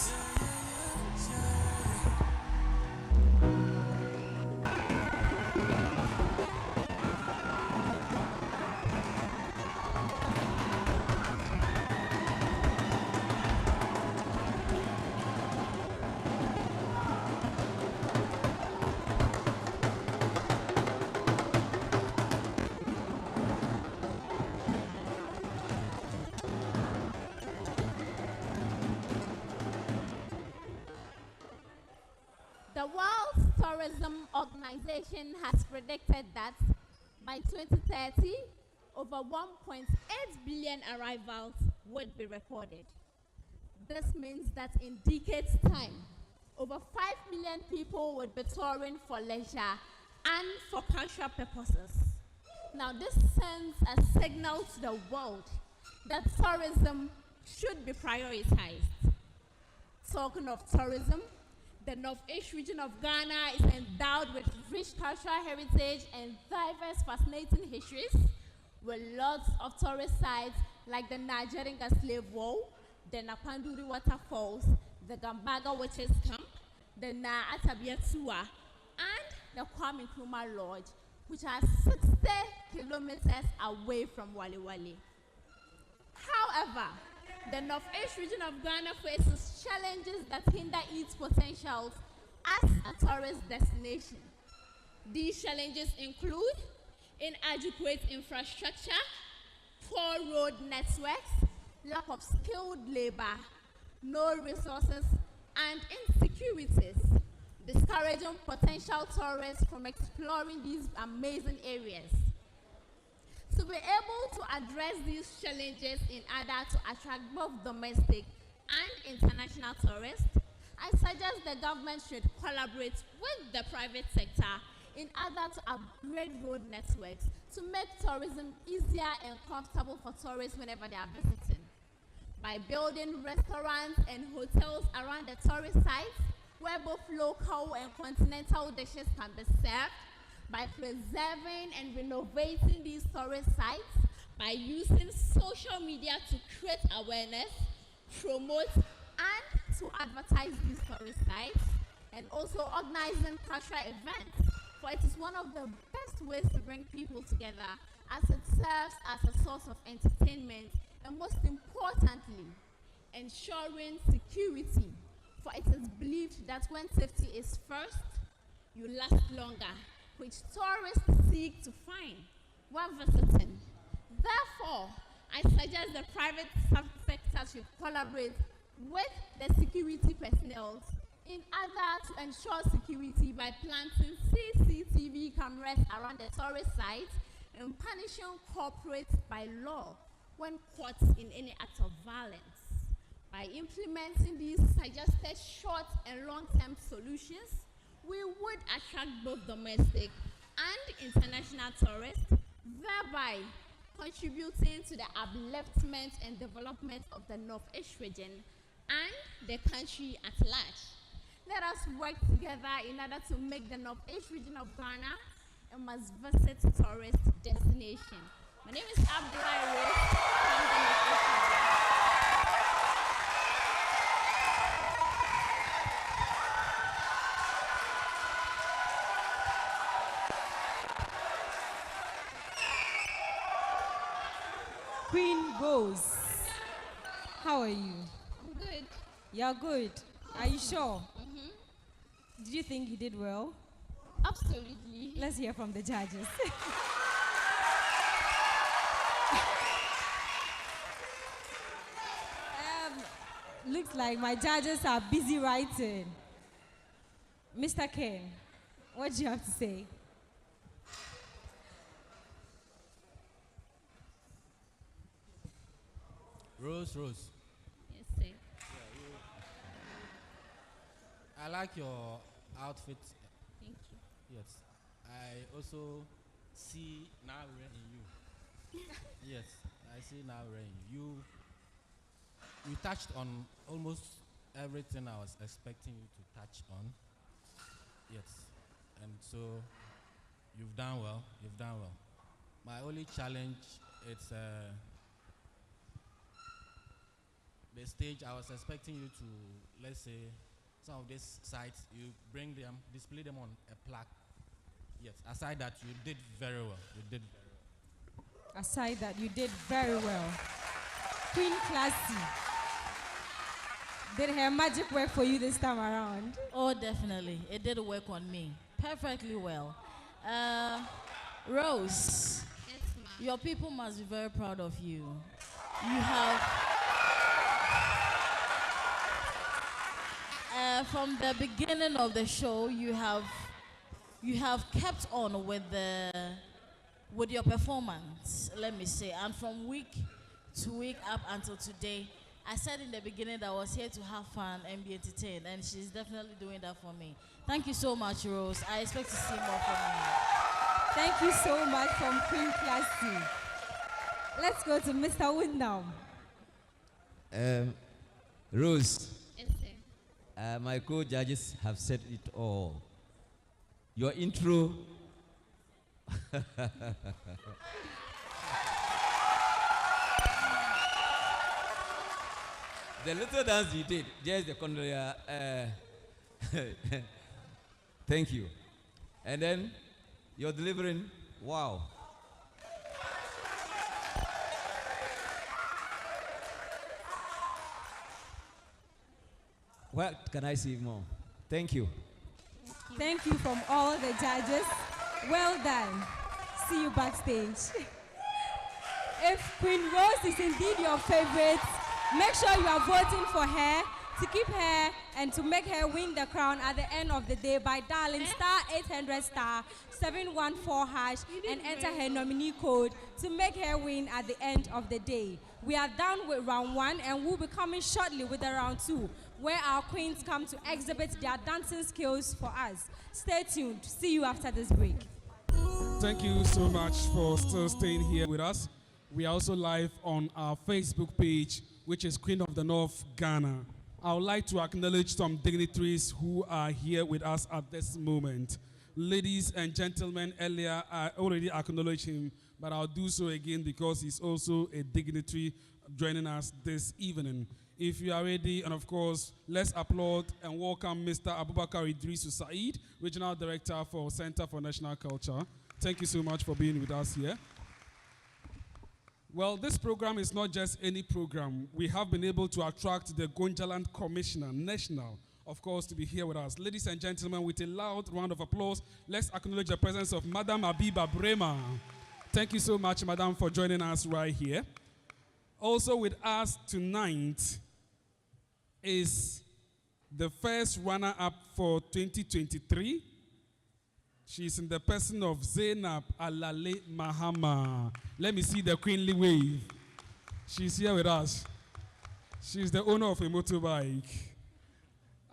[SPEAKER 13] The World Tourism Organization has predicted that by 2030, over 1.8 billion arrivals would be recorded. This means that in decades' time, over 5 million people would be touring for leisure and for cultural purposes. Now, this sends a signal to the world that tourism should be prioritized. Talking of tourism, the Northeast region of Ghana is endowed with rich cultural heritage and diverse fascinating histories, with lots of tourist sites like the Nigerian slave wall, the Napanduri waterfalls, the Gambaga witches camp, the Na Atabiatua, and the Kwame Nkrumah Lodge, which are 60 kilometers away from Wali Wali. However, the Northeast region of Ghana faces challenges that hinder its potentials as a tourist destination. These challenges include inadequate infrastructure, poor road networks, lack of skilled labor, no resources, and insecurities, discouraging potential tourists from exploring these amazing areas. To be able to address these challenges in order to attract both domestic and international tourists, I suggest the government should collaborate with the private sector in order to upgrade road networks to make tourism easier and comfortable for tourists whenever they are visiting. By building restaurants and hotels around the tourist sites where both local and continental dishes can be served, by preserving and renovating these tourist sites, by using social media to create awareness, promote, and to advertise these tourist sites, and also organizing cultural events, for it is one of the best ways to bring people together, as it serves as a source of entertainment, and most importantly, ensuring security, for it is believed that when safety is first, you last longer, which tourists seek to find while visiting. Therefore, I suggest the private sector should collaborate with the security personnel in order to ensure security by planting CCTV cameras around the tourist sites and punishing corporates by law when caught in any act of violence. By implementing these suggested short and long-term solutions, we would attract both domestic and international tourists, thereby contributing to the upliftment and development of the Northeast region and the country at large. Let us work together in order to make the Northeast region of Ghana a must-visit tourist destination. My name is Abdullah Rose from the Northeast region.
[SPEAKER 5] Queen Rose, how are you?
[SPEAKER 13] I'm good.
[SPEAKER 5] You're good. Are you sure?
[SPEAKER 13] Mm-hmm.
[SPEAKER 5] Did you think you did well?
[SPEAKER 13] Absolutely.
[SPEAKER 5] Let's hear from the judges. Looks like my judges are busy writing. Mr. Ken, what do you have to say?
[SPEAKER 4] Rose.
[SPEAKER 13] Yes, sir.
[SPEAKER 4] I like your outfit.
[SPEAKER 13] Thank you.
[SPEAKER 4] Yes. I also see now in you. Yes, I see now in you. You touched on almost everything I was expecting you to touch on. Yes. And so you've done well. You've done well. My only challenge is the stage. I was expecting you to, let's say, some of these sites, you bring them, display them on a plaque. Yes. Aside that, you did very well. You did very well.
[SPEAKER 5] Aside that, you did very well. Queen Classy. Did her magic work for you this time around?
[SPEAKER 8] Oh, definitely. It did work on me perfectly well. Rose,
[SPEAKER 13] Yes, ma'am.
[SPEAKER 8] your people must be very proud of you. You have, from the beginning of the show, you have kept on with your performance, let me say, and from week to week up until today. I said in the beginning that I was here to have fun and be entertained, and she's definitely doing that for me. Thank you so much, Rose. I expect to see more from you.
[SPEAKER 5] Thank you so much from Queen Classy. Let's go to Mr. Wyndham.
[SPEAKER 7] Rose,
[SPEAKER 13] Yes, sir.
[SPEAKER 7] my co-judges have said it all. Your intro. The little dance you did, just the condoya. Thank you. And then you're delivering. Wow. What can I say more? Thank you.
[SPEAKER 5] Thank you from all the judges. Well done. See you backstage. If Queen Rose is indeed your favorite, make sure you are voting for her to keep her and to make her win the crown at the end of the day by dialing *800*714# and enter her nominee code to make her win at the end of the day. We are done with round 1 and we'll be coming shortly with the round 2, where our queens come to exhibit their dancing skills for us. Stay tuned. See you after this break.
[SPEAKER 2] Thank you so much for still staying here with us. We are also live on our Facebook page, which is Queen of the North Ghana. I would like to acknowledge some dignitaries who are here with us at this moment. Ladies and gentlemen, earlier I already acknowledged him, but I'll do so again because he's also a dignitary joining us this evening. If you are ready, and of course, let's applaud and welcome Mr. Abubakar Idrisu Said, Regional Director for Center for National Culture. Thank you so much for being with us here. Well, this program is not just any program. We have been able to attract the Gonjaland Commissioner, National, of course, to be here with us. Ladies and gentlemen, with a loud round of applause, let's acknowledge the presence of Madam Abiba Brema. Thank you so much, Madam, for joining us right here. Also with us tonight is the first runner-up for 2023. She's in the person of Zainab Alale Mahama. Let me see the queenly wave. She's here with us. She's the owner of a motorbike.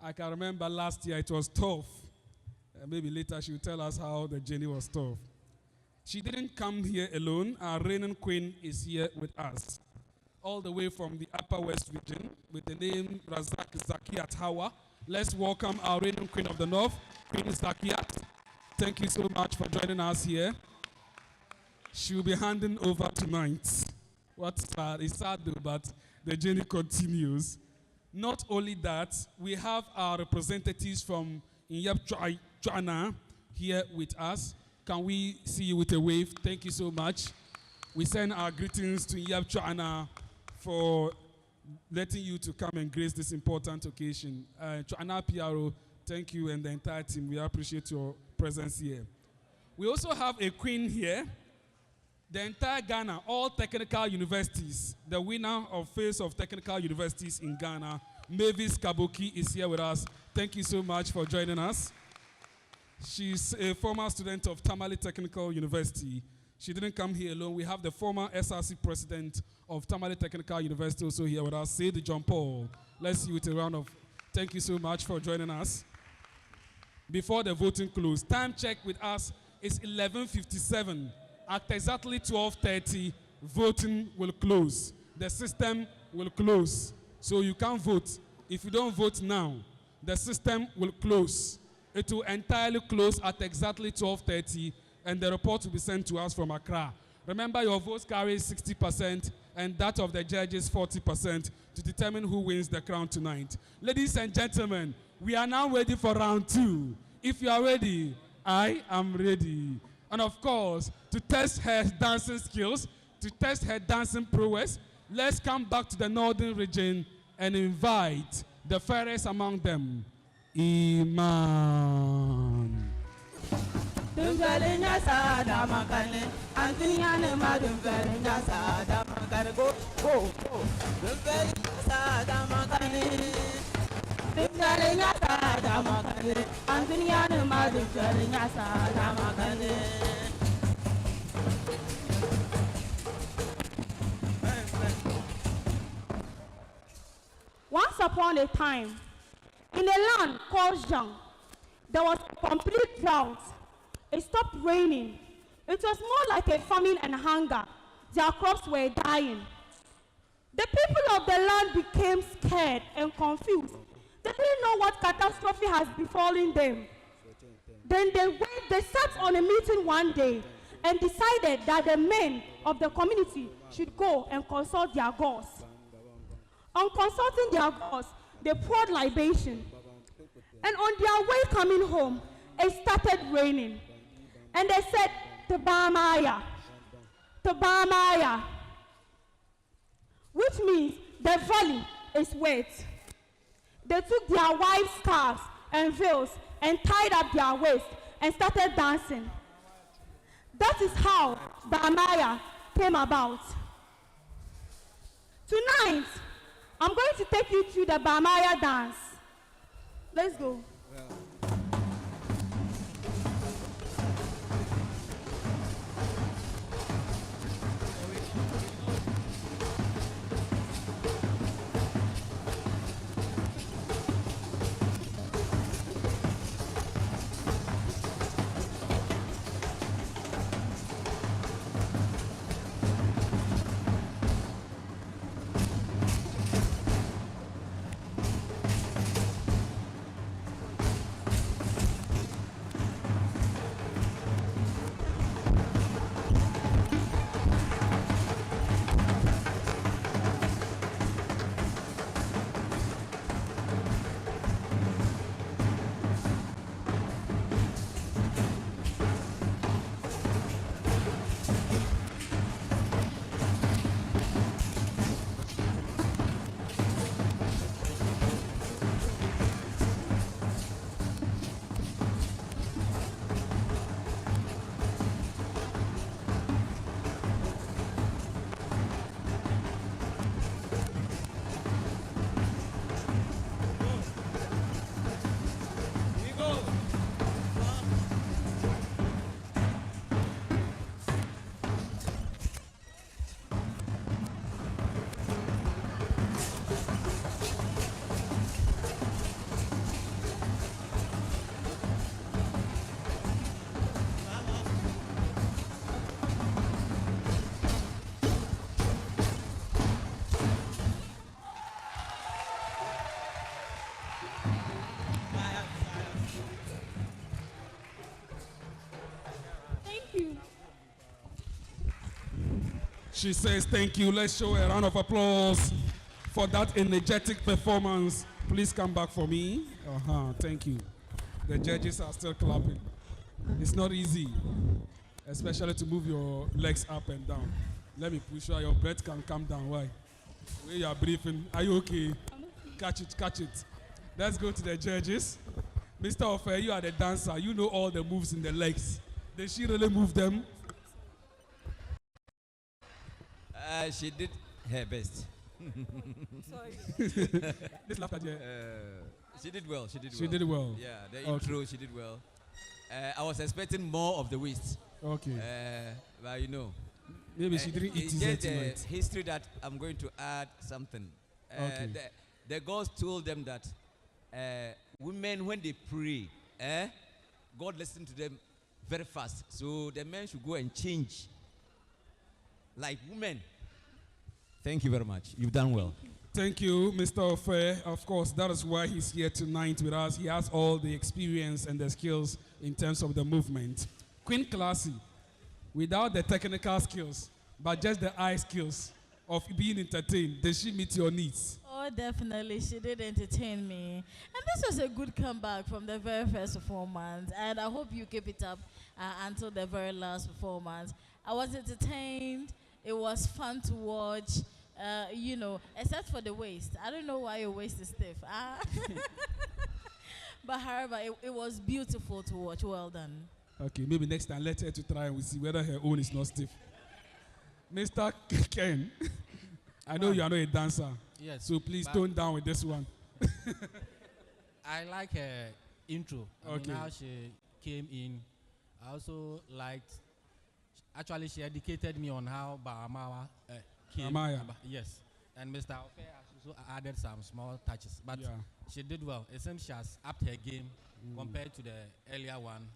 [SPEAKER 2] I can remember last year it was tough. Maybe later she'll tell us how the journey was tough. She didn't come here alone. Our reigning queen is here with us, all the way from the Upper West region with the name Razak Zakiat Hawa. Let's welcome our reigning queen of the North, Queen Zakiat. Thank you so much for joining us here. She will be handing over tonight. What's sad? It's sad though, but the journey continues. Not only that, we have our representatives from Inyap Chana here with us. Can we see you with a wave? Thank you so much. We send our greetings to Inyap Chana for letting you to come and grace this important occasion. Chana PRO, thank you, and the entire team. We appreciate your presence here. We also have a queen here. The entire Ghana, all technical universities, the winner of Face of Technical Universities in Ghana, Mavis Kabuki, is here with us. Thank you so much for joining us. She's a former student of Tamale Technical University. She didn't come here alone. We have the former SRC president of Tamale Technical University also here with us, Said John Paul. Let's see you with a round of thank you so much for joining us. Before the voting close, time check with us is 11:57. At exactly 12:30, voting will close. The system will close. So you can vote if you don't vote now, the system will close. It will entirely close at exactly 12:30, and the report will be sent to us from Accra. Remember, your votes carry 60% and that of the judges 40% to determine who wins the crown tonight. Ladies and gentlemen, we are now ready for round 2. If you are ready, I am ready. And of course, to test her dancing skills, to test her dancing prowess, let's come back to the northern region and invite the fairest among them, Iman.
[SPEAKER 9] Once upon a time, in a land called Zhang, there was a complete drought. It stopped raining. It was more like a famine and hunger. Their crops were dying. The people of the land became scared and confused. They didn't know what catastrophe has befallen them. Then they sat on a meeting one day and decided that the men of the community should go and consult their gods. On consulting their gods, they poured libation. And on their way coming home, it started raining. And they said, Tabamaya, Tabamaya, which means the valley is wet. They took their wives' scarves and veils and tied up their waists and started dancing. That is how Bamaya came about. Tonight, I'm going to take you to the Bamaya dance. Let's go.
[SPEAKER 2] She says thank you. Let's show a round of applause for that energetic performance. Please come back for me. Thank you. The judges are still clapping. It's not easy, especially to move your legs up and down. Let me push you. Your breath can come down. Why? Where you are breathing. Are you okay? Catch it, catch it. Let's go to the judges. Mr. Ofe, you are the dancer. You know all the moves in the legs. Did she really move them?
[SPEAKER 7] She did her best.
[SPEAKER 2] Sorry. This laughter,
[SPEAKER 7] she did well. She did well.
[SPEAKER 2] She did well.
[SPEAKER 7] Yeah, the intro, she did well. I was expecting more of the waist.
[SPEAKER 2] Okay.
[SPEAKER 7] But you know.
[SPEAKER 2] Maybe she didn't eat
[SPEAKER 7] just
[SPEAKER 2] tonight.
[SPEAKER 7] History that I'm going to add something.
[SPEAKER 2] Okay.
[SPEAKER 7] The gods told them that women, when they pray, God listens to them very fast. So the men should go and change like women. Thank you very much. You've done well.
[SPEAKER 2] Thank you, Mr. Ofe. Of course, that is why he's here tonight with us. He has all the experience and the skills in terms of the movement. Queen Classy, without the technical skills, but just the eye skills of being entertained, does she meet your needs?
[SPEAKER 8] Oh, definitely. She did entertain me. And this was a good comeback from the very first performance. And I hope you keep it up until the very last performance. I was entertained. It was fun to watch. Except for the waist. I don't know why your waist is stiff. But however, it was beautiful to watch. Well done.
[SPEAKER 2] Okay, maybe next time let her to try and we'll see whether her own is not stiff. Mr. Ken, I know you are not a dancer.
[SPEAKER 4] Yes.
[SPEAKER 2] So please tone down with this one.
[SPEAKER 4] I like her intro.
[SPEAKER 2] Okay.
[SPEAKER 4] How she came in. I also liked. Actually, she educated me on how Bahamawa came.
[SPEAKER 2] Amaya.
[SPEAKER 4] Yes. And Mr. Ofe has also added some small touches. But she did well. It seems she has upped her game compared to the earlier one.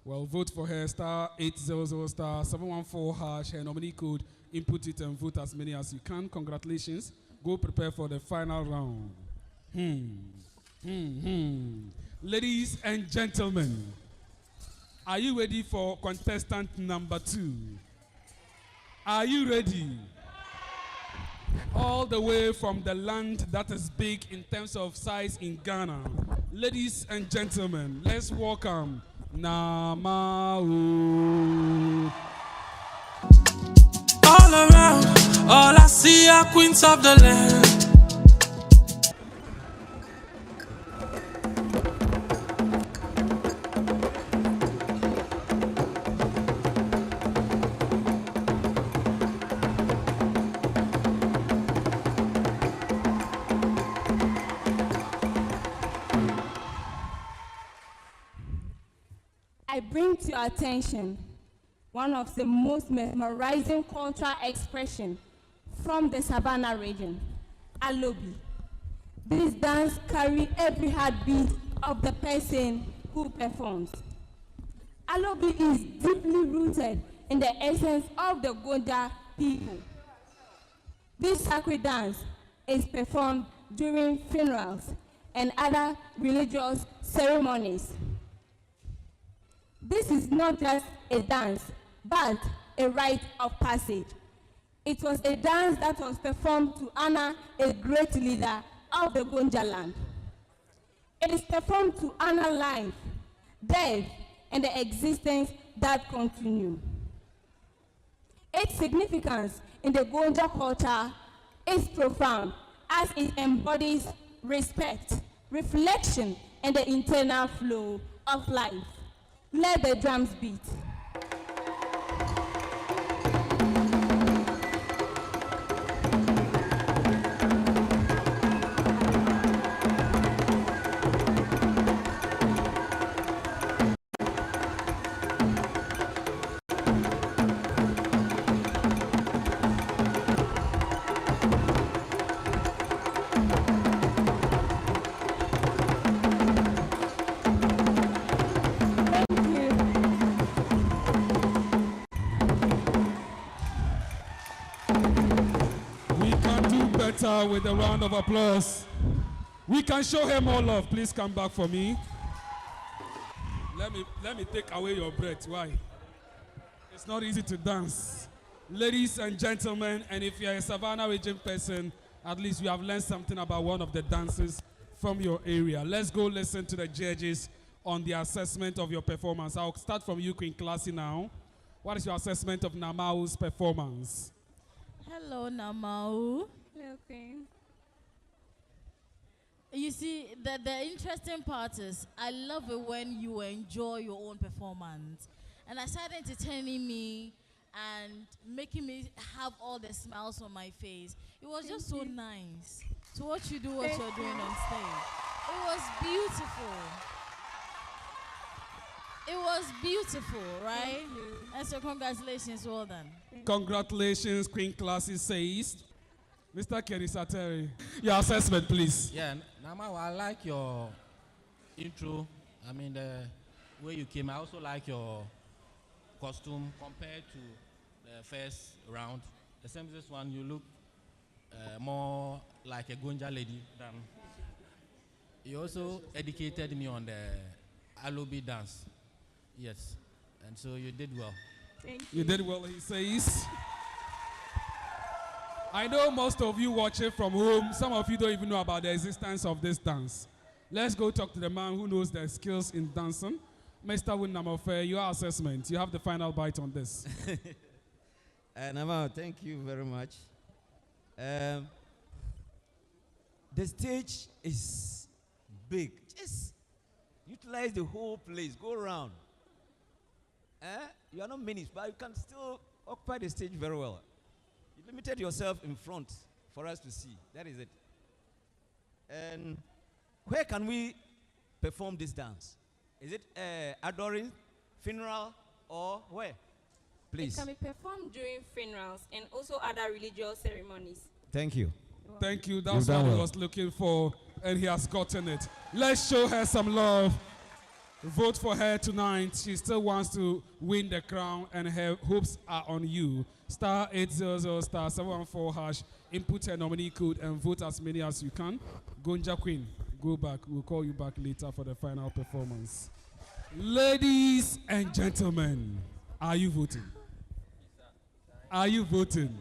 [SPEAKER 2] Well, vote for her, star 800 star 714 hash, her nominee code, input it and vote as many as you can. Congratulations. Go prepare for the final round. Ladies and gentlemen, are you ready for contestant number 2? Are you ready? All the way from the land that is big in terms of size in Ghana. Ladies and gentlemen, let's welcome Namau.
[SPEAKER 1] All around, all I see are queens of the land.
[SPEAKER 12] I bring to your attention one of the most mesmerizing cultural expression from the Savannah region, Alobi. This dance carries every heartbeat of the person who performs. Alobi is deeply rooted in the essence of the Gonja people. This sacred dance is performed during funerals and other religious ceremonies. This is not just a dance, but a rite of passage. It was a dance that was performed to honor a great leader of the Gonja land. It is performed to honor life, death, and the existence that continue. Its significance in the Gonja culture is profound, as it embodies respect, reflection, and the internal flow of life. Let the drums beat.
[SPEAKER 2] With a round of applause. We can show her more love. Please come back for me. Let me take away your breath. Why? It's not easy to dance. Ladies and gentlemen, and if you're a Savannah region person, at least you have learned something about one of the dances from your area. Let's go listen to the judges on the assessment of your performance. I'll start from you, Queen Classy, now. What is your assessment of Namau's performance?
[SPEAKER 8] Hello, Namau.
[SPEAKER 11] Hello, Queen.
[SPEAKER 8] You see, the interesting part is I love it when you enjoy your own performance. And I started entertaining me and making me have all the smiles on my face. It was just so nice to watch you do what you're doing on stage. It was beautiful. It was beautiful, right? And so congratulations, well done.
[SPEAKER 2] Congratulations, Queen Classy says. Mr. Kenny Sateri, your assessment, please.
[SPEAKER 4] Yeah, Nama, I like your intro. I mean, the way you came. I also like your costume compared to the first round. The same this one, you look more like a Gonja lady than. He also educated me on the Alobi dance. Yes. And so you did well.
[SPEAKER 11] Thank
[SPEAKER 2] You did well, he says. I know most of you watching from home, some of you don't even know about the existence of this dance. Let's go talk to the man who knows the skills in dancing. Mr. Winamofe, your assessment. You have the final bite on this.
[SPEAKER 7] Nama, thank you very much. The stage is big. Just utilize the whole place. Go around. You are not minutes, but you can still occupy the stage very well. You limited yourself in front for us to see. That is it. And where can we perform this dance? Is it adoring, funeral, or where? Please.
[SPEAKER 11] It can be performed during funerals and also other religious ceremonies.
[SPEAKER 7] Thank you.
[SPEAKER 2] Thank you. That's what he was looking for, and he has gotten it. Let's show her some love. Vote for her tonight. She still wants to win the crown, and her hopes are on you. Star 800 star 714 hash. Input her nominee code and vote as many as you can. Gonja Queen, go back. We'll call you back later for the final performance. Ladies and gentlemen, are you voting? Are you voting?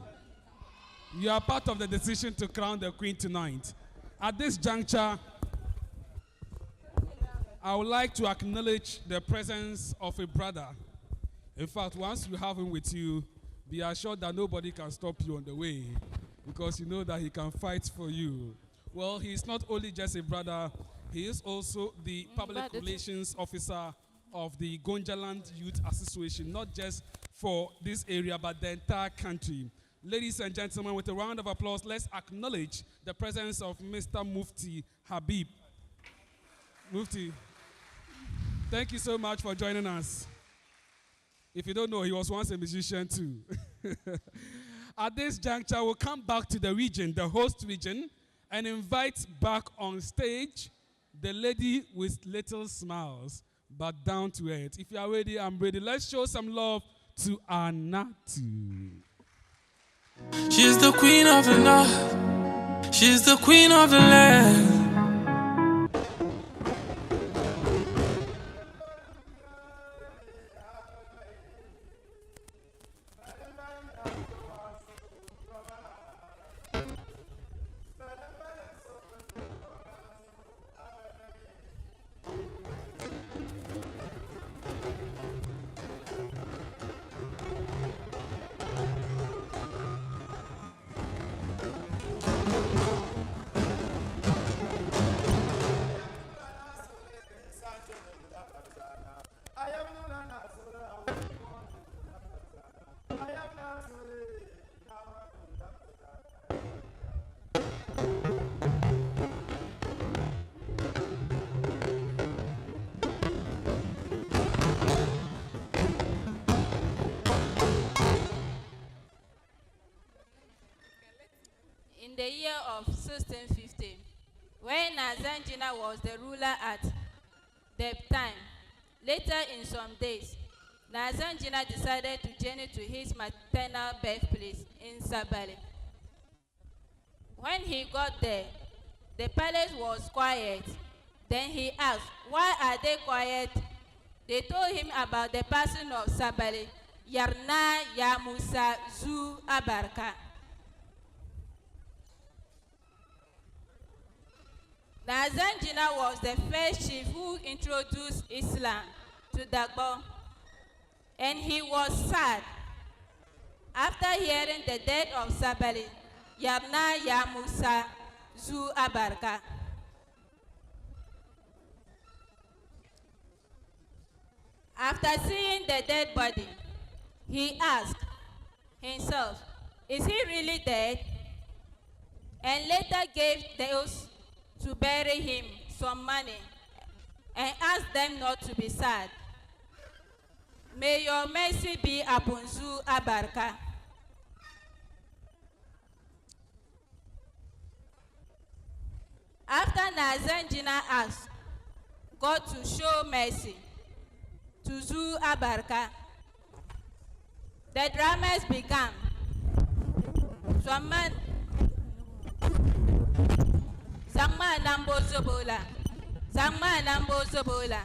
[SPEAKER 2] You are part of the decision to crown the queen tonight. At this juncture, I would like to acknowledge the presence of a brother. In fact, once you have him with you, be assured that nobody can stop you on the way, because you know that he can fight for you. Well, he is not only just a brother, he is also the public relations officer of the Gonjaland Youth Association, not just for this area, but the entire country. Ladies and gentlemen, with a round of applause, let's acknowledge the presence of Mr. Mufti Habib. Mufti, thank you so much for joining us. If you don't know, he was once a musician too. At this juncture, we'll come back to the region, the host region, and invite back on stage the lady with little smiles, but down to earth. If you are ready, I'm ready. Let's show some love to Anatu.
[SPEAKER 1] She's the queen of the north. She's the queen of the land.
[SPEAKER 14] In the year of 1650, when Azanjina was the ruler at the time, later in some days, Nazanjina decided to journey to his maternal birthplace in Sabali. When he got there, the palace was quiet. Then he asked, why are they quiet? They told him about the passing of Sabali, Yarna Yamusa Zu Abarka. Nazanjina was the first chief who introduced Islam to Dagbo, and he was sad. After hearing the death of Sabali, Yarna Yamusa Zu Abarka. After seeing the dead body, he asked himself, is he really dead? And later gave those to bury him some money and asked them not to be sad. May your mercy be upon Zu Abarka. After Nazanjina asked God to show mercy to Zu Abarka, the dramas began. Zangma nambo zobola. Zangma nambo zobola.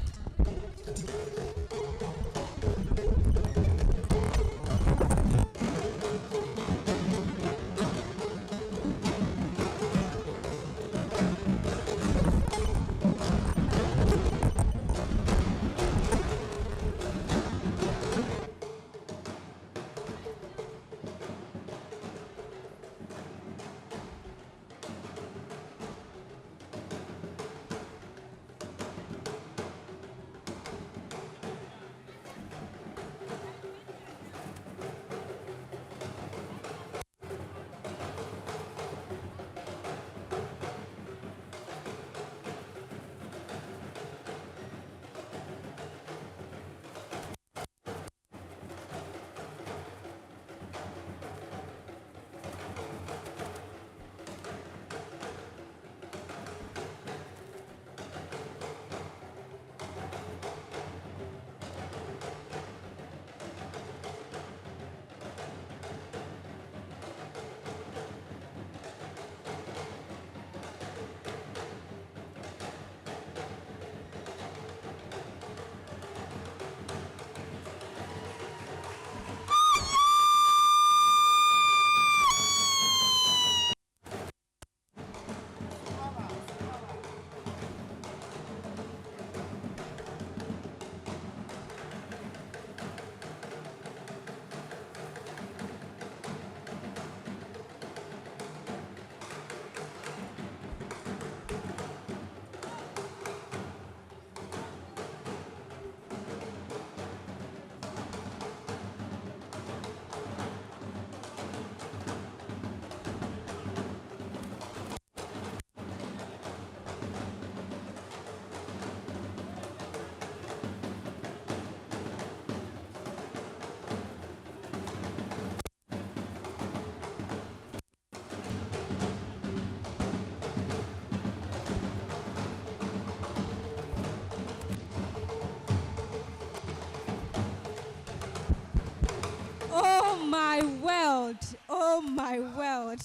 [SPEAKER 5] Oh my world. Oh my world.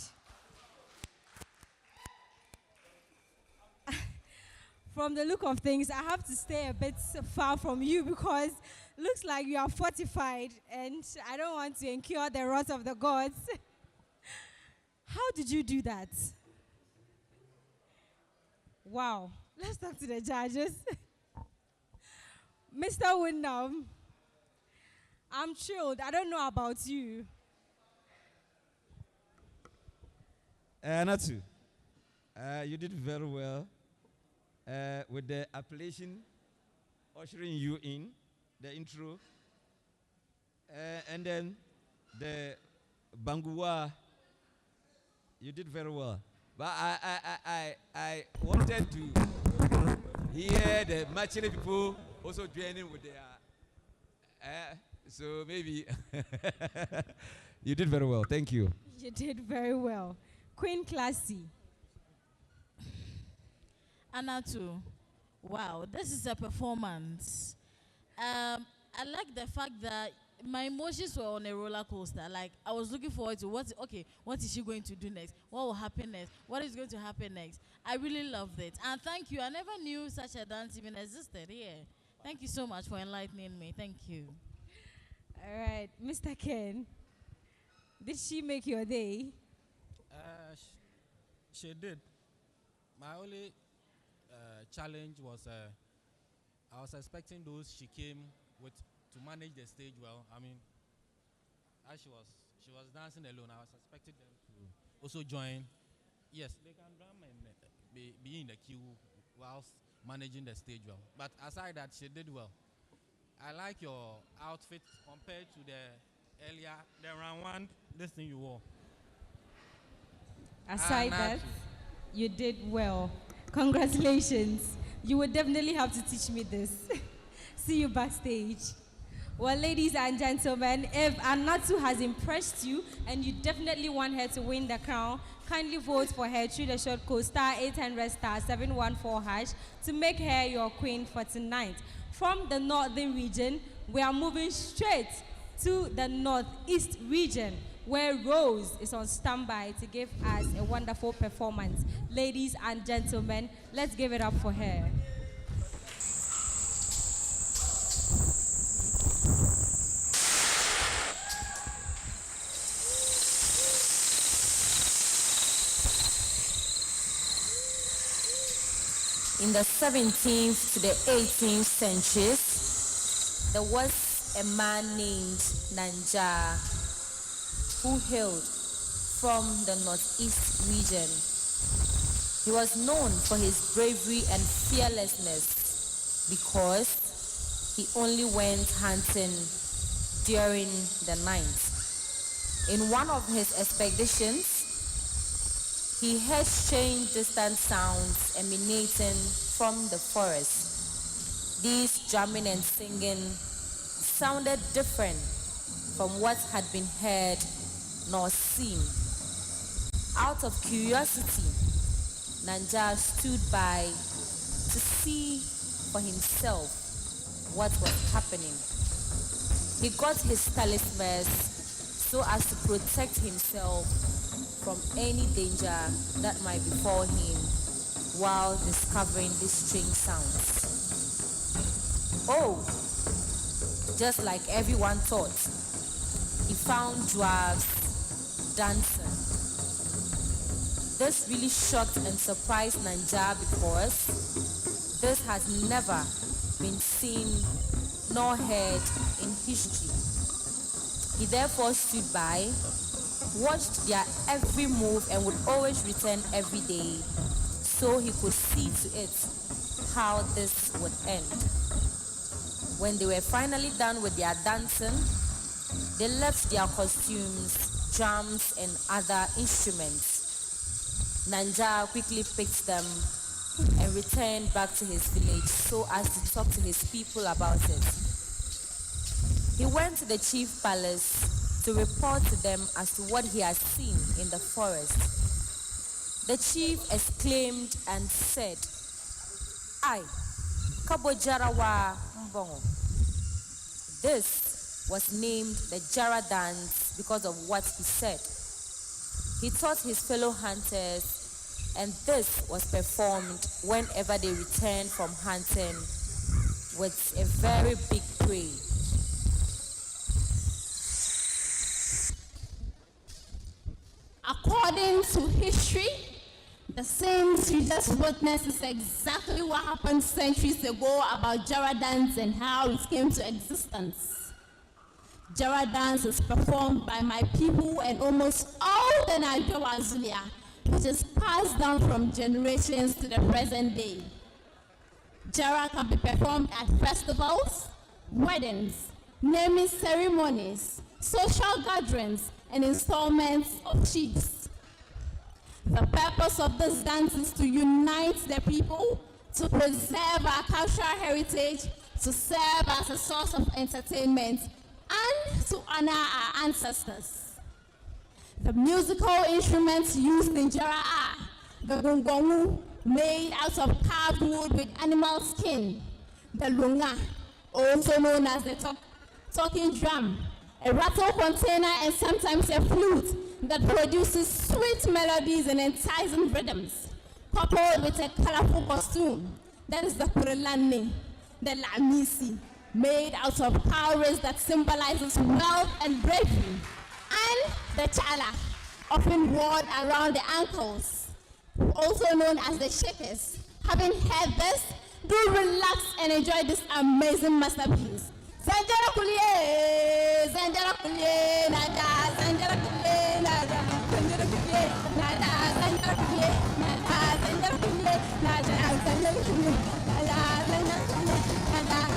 [SPEAKER 5] From the look of things, I have to stay a bit far from you because looks like you are fortified and I don't want to incur the wrath of the gods. How did you do that? Wow. Let's talk to the judges. Mr. Wyndham, I'm thrilled. I don't know about you.
[SPEAKER 7] Natu, you did very well with the appellation ushering you in, the intro, and then the Bangua. You did very well. But I wanted to hear the Machine people also joining with their. So maybe you did very well. Thank you.
[SPEAKER 5] You did very well. Queen Classy.
[SPEAKER 8] Anatu, wow, this is a performance. I like the fact that my emotions were on a roller coaster. Like, I was looking forward to what is she going to do next? What will happen next? What is going to happen next? I really loved it. And thank you. I never knew such a dance even existed here. Thank you so much for enlightening me. Thank you.
[SPEAKER 5] All right, Mr. Ken, did she make your day?
[SPEAKER 4] She did. My only challenge was I was expecting those she came with to manage the stage well. I mean, as she was dancing alone, I was expecting them to also join. Yes, they can drum and be in the queue whilst managing the stage well. But aside that, she did well. I like your outfit compared to the round one, this thing you wore.
[SPEAKER 5] Aside that, you did well. Congratulations. You would definitely have to teach me this. See you backstage. Well, ladies and gentlemen, if Anatu has impressed you and you definitely want her to win the crown, kindly vote for her through the short code *800*714# to make her your queen for tonight. From the northern region, we are moving straight to the northeast region, where Rose is on standby to give us a wonderful performance. Ladies and gentlemen, let's give it up for her.
[SPEAKER 15] In the 17th to the 18th centuries, there was a man named Nanja who hailed from the northeast region. He was known for his bravery and fearlessness because he only went hunting during the night. In one of his expeditions, he heard strange distant sounds emanating from the forest. These drumming and singing sounded different from what had been heard nor seen. Out of curiosity, Nanja stood by to see for himself what was happening. He got his talismans so as to protect himself from any danger that might befall him while discovering these strange sounds. Oh, just like everyone thought, he found dwarves dancing. This really shocked and surprised Nanja because this has never been seen nor heard in history. He therefore stood by, watched their every move, and would always return every day so he could see to it how this would end. When they were finally done with their dancing, they left their costumes, drums, and other instruments. Nanja quickly picked them and returned back to his village so as to talk to his people about it. He went to the chief palace to report to them as to what he had seen in the forest. The chief exclaimed and said, "Ai, Kabo Jarawa Mbongo." This was named the Jara dance because of what he said. He taught his fellow hunters, and this was performed whenever they returned from hunting with a very big prey.
[SPEAKER 13] According to history, the scenes you just witnessed is exactly what happened centuries ago about Jara dance and how it came to existence. Jara dance is performed by my people and almost all the Nigeria Zulia, which is passed down from generations to the present day. Jara can be performed at festivals, weddings, naming ceremonies, social gatherings, and installments of chiefs. The purpose of this dance is to unite the people, to preserve our cultural heritage, to serve as a source of entertainment, and to honor our ancestors. The musical instruments used in Jara are the gongongu, made out of carved wood with animal skin, the lunga, also known as the talking drum, a rattle container, and sometimes a flute that produces sweet melodies and enticing rhythms, coupled with a colorful costume. That is the Kurelani, the Lamisi, made out of cowries that symbolizes wealth and bravery, and the Chala, often worn around the ankles, also known as the shakers. Having heard this, do relax and enjoy this amazing masterpiece. Sanjara kuliye, Sanjara kuliye, nada, Sanjara kuliye, nada, Sanjara kuliye, nada, Sanjara kuliye, nada, Sanjara kuliye, nada, Sanjara kuliye, nada, Sanjara kuliye, nada.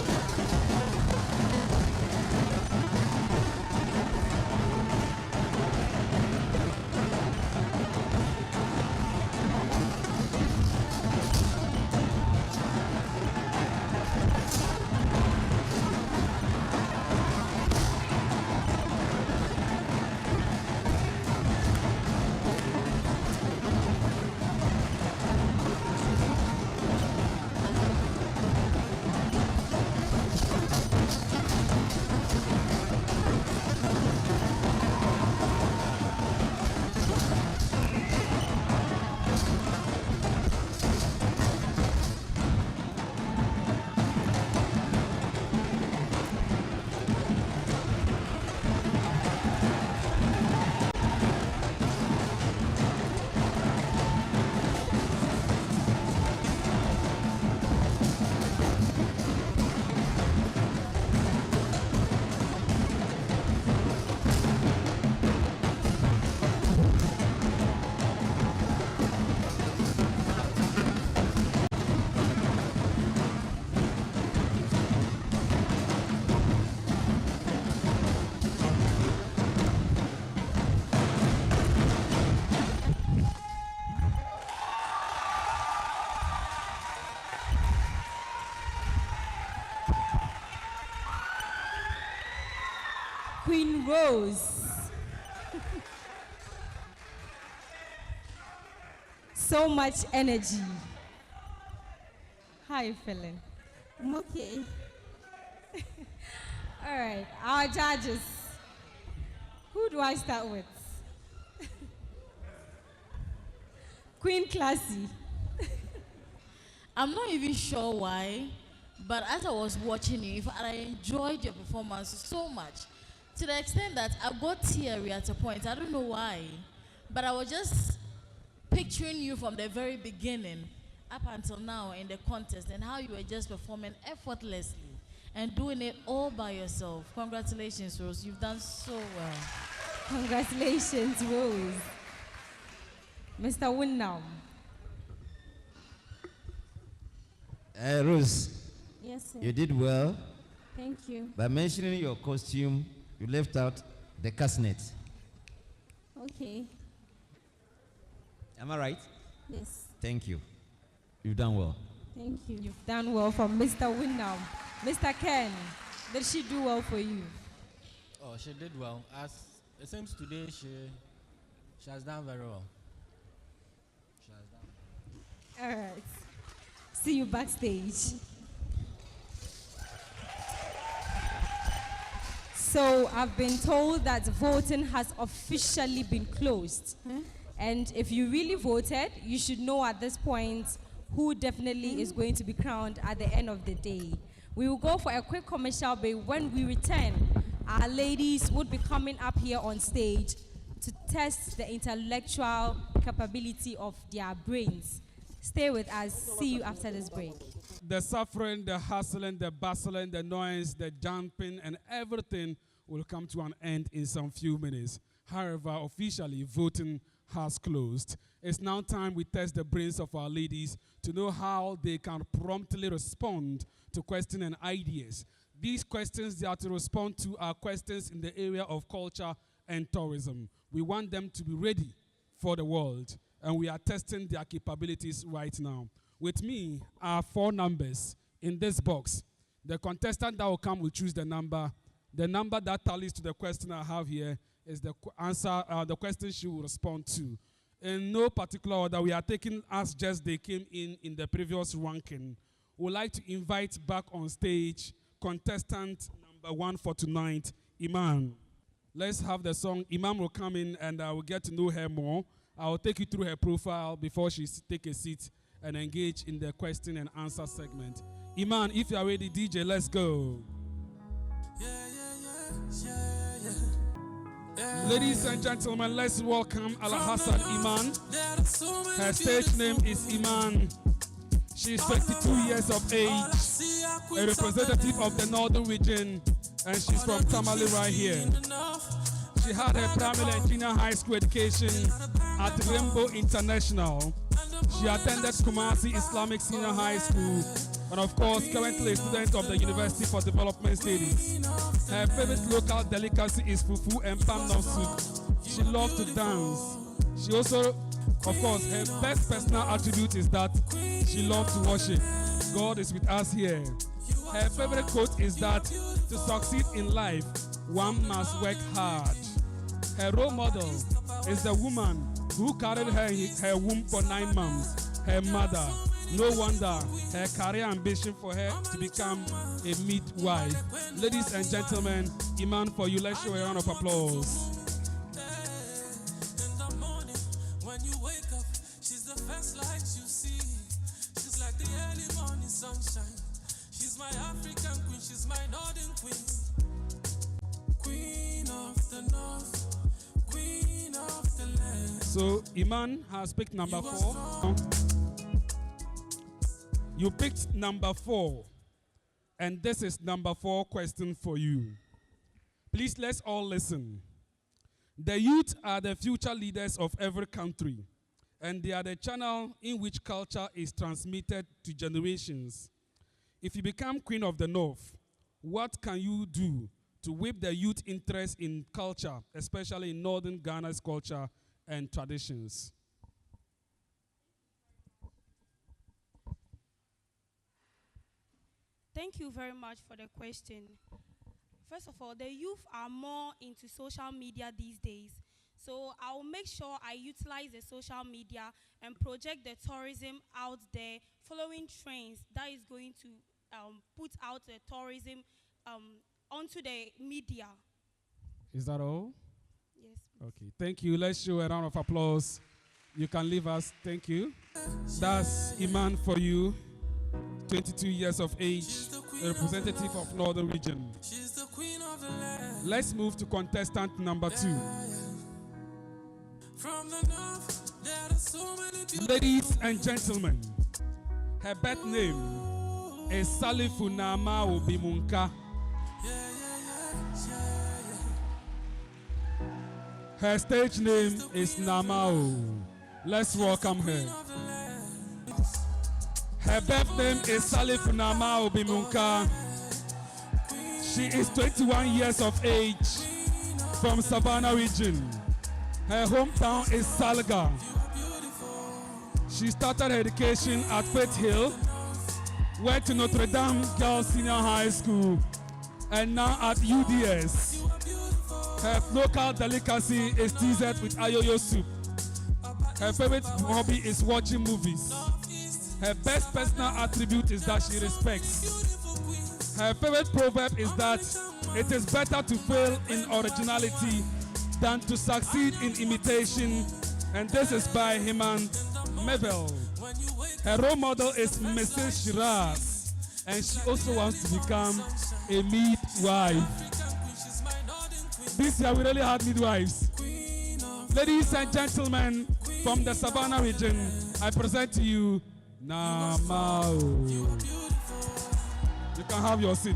[SPEAKER 5] Queen Rose. So much energy. How are you feeling?
[SPEAKER 13] I'm okay.
[SPEAKER 5] All right, our judges. Who do I start with? Queen Classy.
[SPEAKER 8] I'm not even sure why, but as I was watching you, I enjoyed your performance so much. To the extent that I got teary at a point. I don't know why. But I was just picturing you from the very beginning up until now in the contest and how you were just performing effortlessly and doing it all by yourself. Congratulations, Rose. You've done so well.
[SPEAKER 5] Congratulations, Rose. Mr. Winnam.
[SPEAKER 7] Rose,
[SPEAKER 13] Yes, sir.
[SPEAKER 7] you did well.
[SPEAKER 13] Thank you.
[SPEAKER 7] By mentioning your costume, you left out the casnet.
[SPEAKER 13] Okay.
[SPEAKER 7] Am I right?
[SPEAKER 13] Yes.
[SPEAKER 7] Thank you. You've done well.
[SPEAKER 13] Thank you.
[SPEAKER 5] You've done well from Mr. Winnam. Mr. Ken, did she do well for you?
[SPEAKER 4] Oh, she did well. As it seems today, she has done very well. She has done.
[SPEAKER 5] All right. See you backstage. So I've been told that voting has officially been closed. And if you really voted, you should know at this point who definitely is going to be crowned at the end of the day. We will go for a quick commercial break. When we return, our ladies would be coming up here on stage to test the intellectual capability of their brains. Stay with us. See you after this break.
[SPEAKER 2] The suffering, the hustling, the bustling, the noise, the jumping, and everything will come to an end in some few minutes. However, officially, voting has closed. It's now time we test the brains of our ladies to know how they can promptly respond to questions and ideas. These questions they are to respond to are questions in the area of culture and tourism. We want them to be ready for the world, and we are testing their capabilities right now. With me are 4 numbers in this box. The contestant that will come will choose the number. The number that tallies to the question I have here is the answer, the question she will respond to. In no particular order, we are taking as just they came in the previous ranking. We'd like to invite back on stage contestant number 1 for tonight, Iman. Let's have the song. Iman will come in and I will get to know her more. I will take you through her profile before she takes a seat and engage in the question and answer segment. Iman, if you are ready, DJ, let's go. Ladies and gentlemen, let's welcome Alhassan Iman. Her stage name is Iman. She is 22 years of age, a representative of the northern region, and she's from Tamale right here. She had her primary and junior high school education at Rainbow International. She attended Kumasi Islamic Senior High School and of course currently a student of the University for Development Studies. Her favorite local delicacy is fufu and palm soup. She loves to dance. She also, of course, her best personal attribute is that she loves to worship. God is with us here. Her favorite quote is that to succeed in life, one must work hard. Her role model is the woman who carried her in her womb for 9 months, her mother. No wonder her career ambition for her to become a midwife. Ladies and gentlemen, Iman for you, let's show a round of applause.
[SPEAKER 1] She's my African queen, she's my northern queen. Queen of the north, queen of the land.
[SPEAKER 2] So Iman has picked number 4. You picked number 4. And this is number 4 question for you. Please let's all listen. The youth are the future leaders of every country, and they are the channel in which culture is transmitted to generations. If you become Queen of the North, what can you do to whip the youth interest in culture, especially in northern Ghana's culture and traditions?
[SPEAKER 9] Thank you very much for the question. First of all, the youth are more into social media these days. So I'll make sure I utilize the social media and project the tourism out there, following trends that is going to put out the tourism onto the media.
[SPEAKER 2] Is that all?
[SPEAKER 9] Yes.
[SPEAKER 2] Okay, thank you. Let's show a round of applause. You can leave us. Thank you. That's Iman for you, 22 years of age, a representative of Northern Region. Let's move to contestant number 2. Ladies and gentlemen, her birth name is Salifunama Obimunka. Her stage name is Namao. Let's welcome her. Her birth name is Salifunama Obimunka. She is 21 years of age from Savannah region. Her hometown is Salga. She started her education at Faith Hill, went to Notre Dame Girls Senior High School, and now at UDS. Her local delicacy is teased with ayoyo soup. Her favorite hobby is watching movies. Her best personal attribute is that she respects. Her favorite proverb is that it is better to fail in originality than to succeed in imitation, and this is by Hyman Mevel. Her role model is Mrs. Shiraz, and she also wants to become a midwife. This year we really had midwives. Ladies and gentlemen, from the Savannah region, I present to you Namao. You can have your seat.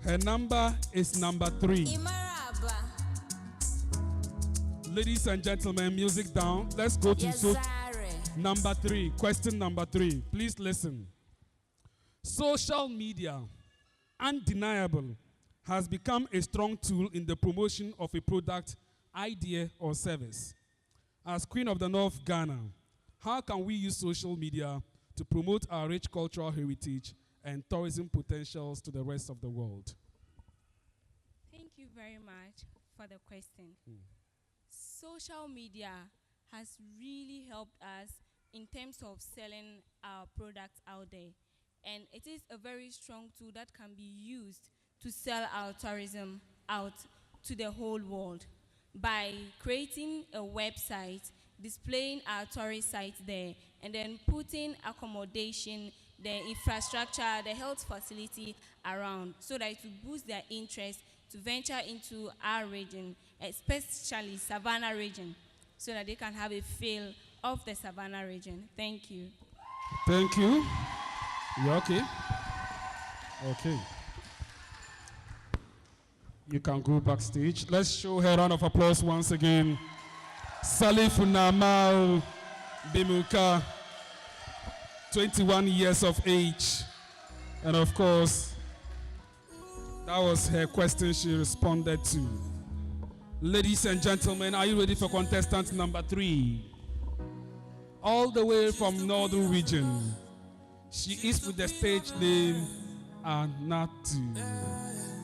[SPEAKER 2] Her number is number 3. Ladies and gentlemen, music down. Let's go to number 3. Question number 3. Please listen. Social media, undeniable, has become a strong tool in the promotion of a product, idea, or service. As Queen of the North, Ghana, how can we use social media to promote our rich cultural heritage and tourism potentials to the rest of the world?
[SPEAKER 5] Thank you very much for the question. Social media has really helped us in terms of selling our products out there. And it is a very strong tool that can be used to sell our tourism out to the whole world by creating a website, displaying our tourist sites there, and then putting accommodation, the infrastructure, the health facility around so that it will boost their interest to venture into our region, especially Savannah region, so that they can have a feel of the Savannah region. Thank you.
[SPEAKER 2] Thank you. You okay? Okay. You can go backstage. Let's show her a round of applause once again. Salifunama Bimuka, 21 years of age. And of course, that was her question she responded to. Ladies and gentlemen, are you ready for contestant number 3? All the way from Northern Region. She is with the stage name Anatu.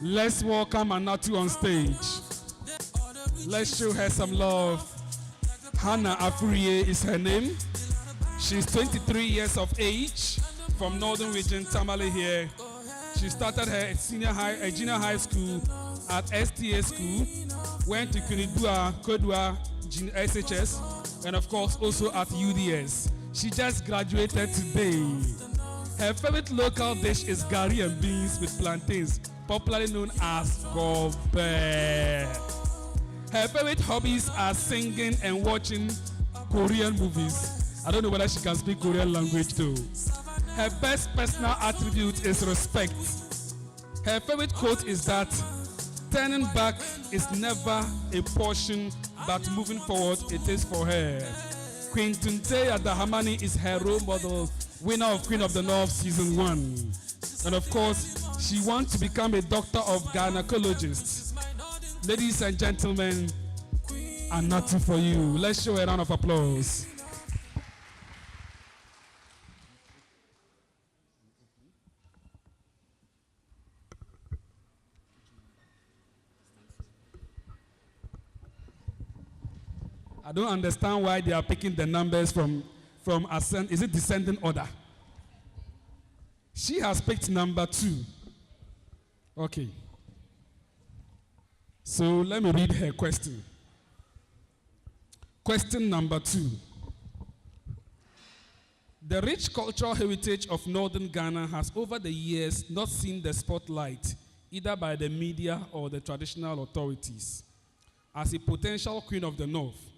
[SPEAKER 2] Let's welcome Anatu on stage. Let's show her some love. Hannah Afurie is her name. She's 23 years of age from Northern Region, Tamale here. She started her junior high school at STA school, went to Kunidua, Kodua SHS, and of course also at UDS. She just graduated today. Her favorite local dish is gari and beans with plantains, popularly known as gobe. Her favorite hobbies are singing and watching Korean movies. I don't know whether she can speak Korean language though. Her best personal attribute is respect. Her favorite quote is that turning back is never a portion, but moving forward it is for her. Queen Tunte Adahamani is her role model winner of Queen of the North Season 1. And of course, she wants to become a doctor of gynecologist. Ladies and gentlemen, Anatu for you. Let's show a round of applause. I don't understand why they are picking the numbers from ascend. Is it descending order? She has picked number 2. Okay. So let me read her question. Question number 2. The rich cultural heritage of northern Ghana has over the years not seen the spotlight either by the media or the traditional authorities. As a potential Queen of the North,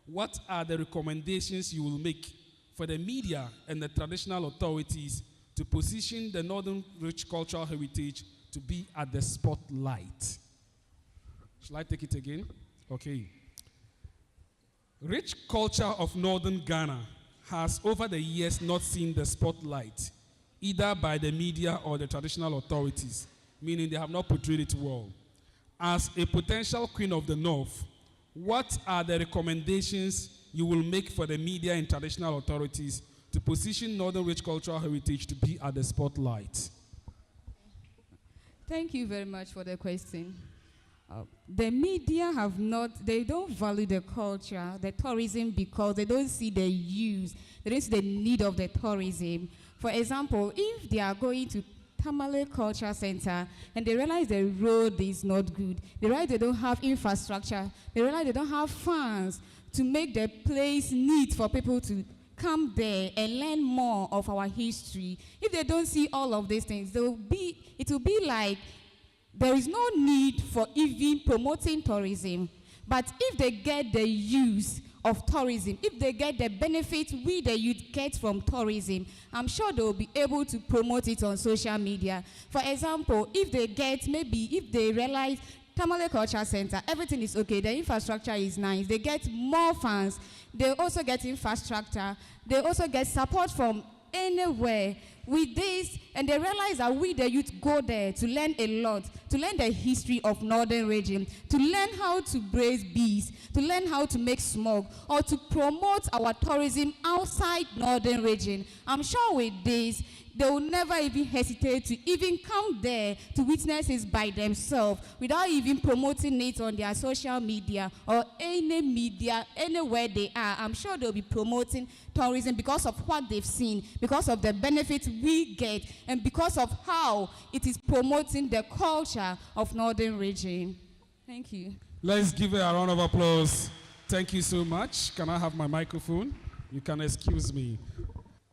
[SPEAKER 2] what are the recommendations you will make for the media and the traditional authorities to position the northern rich cultural heritage to be at the spotlight? Shall I take it again? Okay. Rich culture of northern Ghana has over the years not seen the spotlight either by the media or the traditional authorities, meaning they have not portrayed it well. As a potential Queen of the North, what are the recommendations you will make for the media and traditional authorities to position northern rich cultural heritage to be at the spotlight?
[SPEAKER 12] Thank you very much for the question. The media they don't value the culture, the tourism, because they don't see the use, they don't see the need of the tourism. For example, if they are going to Tamale Culture Center and they realize the road is not good, they realize they don't have infrastructure, they realize they don't have funds to make the place neat for people to come there and learn more of our history. If they don't see all of these things, it will be like there is no need for even promoting tourism. But if they get the use of tourism, if they get the benefit we the youth get from tourism, I'm sure they will be able to promote it on social media. For example, if they realize Tamale Culture Center, everything is okay, the infrastructure is nice, they get more funds, they also get infrastructure, they also get support from anywhere with this, and they realize that we the youth go there to learn a lot, to learn the history of northern region, to learn how to raise bees, to learn how to make smoke, or to promote our tourism outside northern region. I'm sure with this, they will never even hesitate to even come there to witness it by themselves without even promoting it on their social media or any media, anywhere they are. I'm sure they'll be promoting tourism because of what they've seen, because of the benefits we get, and because of how it is promoting the culture of northern region. Thank you.
[SPEAKER 2] Let's give her a round of applause. Thank you so much. Can I have my microphone? You can excuse me.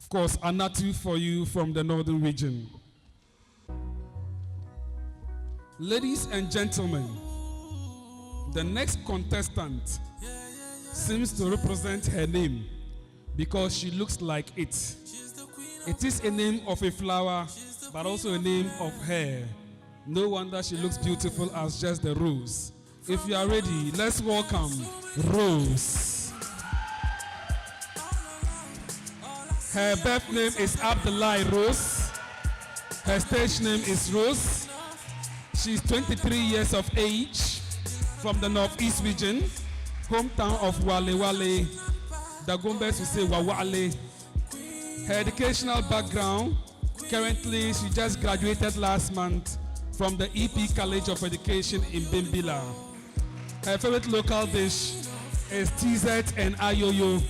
[SPEAKER 2] Of course, Anatu for you from the northern region. Ladies and gentlemen, the next contestant seems to represent her name because she looks like it. It is a name of a flower, but also a name of hair. No wonder she looks beautiful as just the rose. If you are ready, let's welcome Rose. Her birth name is Abdullah Rose. Her stage name is Rose. She's 23 years of age from the Northeast region, hometown of Wale Wale. The Gombes will say Wawale. Her educational background, currently she just graduated last month from the EP College of Education in Bimbila. Her favorite local dish is TZ and Ayoyo.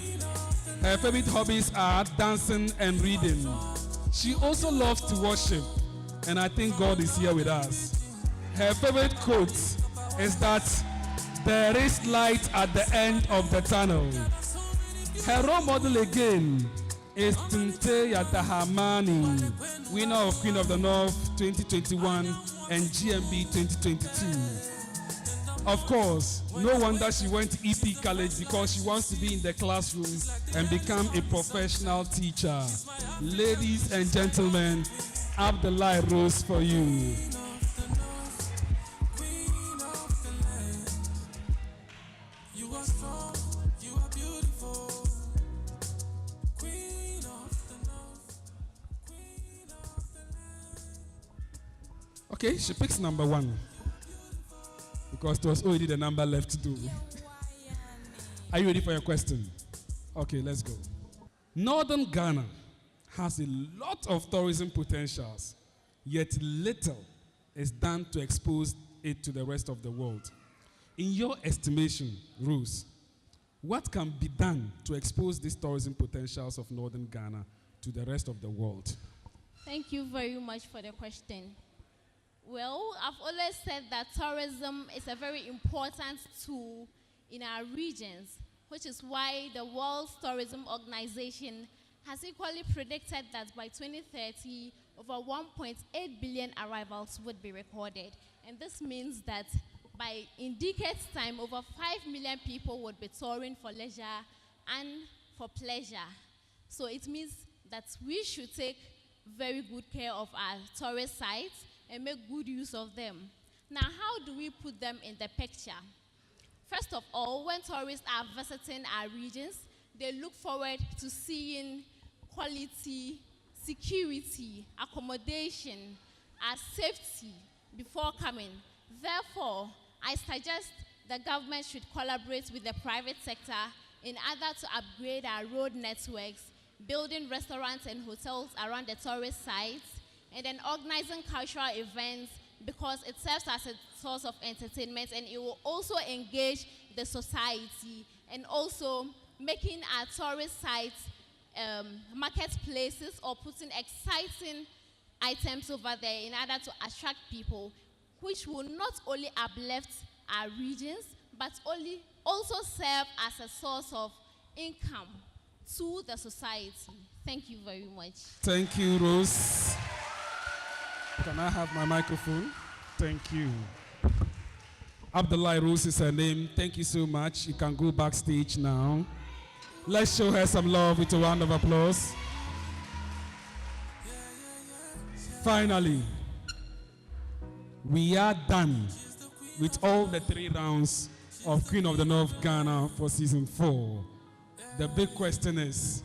[SPEAKER 2] Her favorite hobbies are dancing and reading. She also loves to worship, and I think God is here with us. Her favorite quote is that there is light at the end of the tunnel. Her role model again is Tunte Yatahamani, winner of Queen of the North 2021 and GMB 2022. Of course, no wonder she went to EP College, because she wants to be in the classroom and become a professional teacher. Ladies and gentlemen, Abdullah Rose for you. Okay, she picks number 1. Because there was already the number left to do. Are you ready for your question? Okay, let's go. Northern Ghana has a lot of tourism potentials, yet little is done to expose it to the rest of the world. In your estimation, Rose, what can be done to expose these tourism potentials of Northern Ghana to the rest of the world?
[SPEAKER 13] Thank you very much for the question. Well, I've always said that tourism is a very important tool in our regions, which is why the World Tourism Organization has equally predicted that by 2030, over 1.8 billion arrivals would be recorded. And this means that in decades' time, over 5 million people would be touring for leisure and for pleasure. So it means that we should take very good care of our tourist sites and make good use of them. Now, how do we put them in the picture? First of all, when tourists are visiting our regions, they look forward to seeing quality, security, accommodation, and safety before coming. Therefore, I suggest the government should collaborate with the private sector in order to upgrade our road networks, building restaurants and hotels around the tourist sites, and then organizing cultural events, because it serves as a source of entertainment and it will also engage the society, and also making our tourist sites marketplaces or putting exciting items over there in order to attract people, which will not only uplift our regions, but also serve as a source of income to the society. Thank you very much.
[SPEAKER 2] Thank you, Rose. Can I have my microphone? Thank you. Abdullah Rose is her name. Thank you so much. You can go backstage now. Let's show her some love with a round of applause. Finally, we are done with all the 3 rounds of Queen of the North Ghana for season 4. The big question is,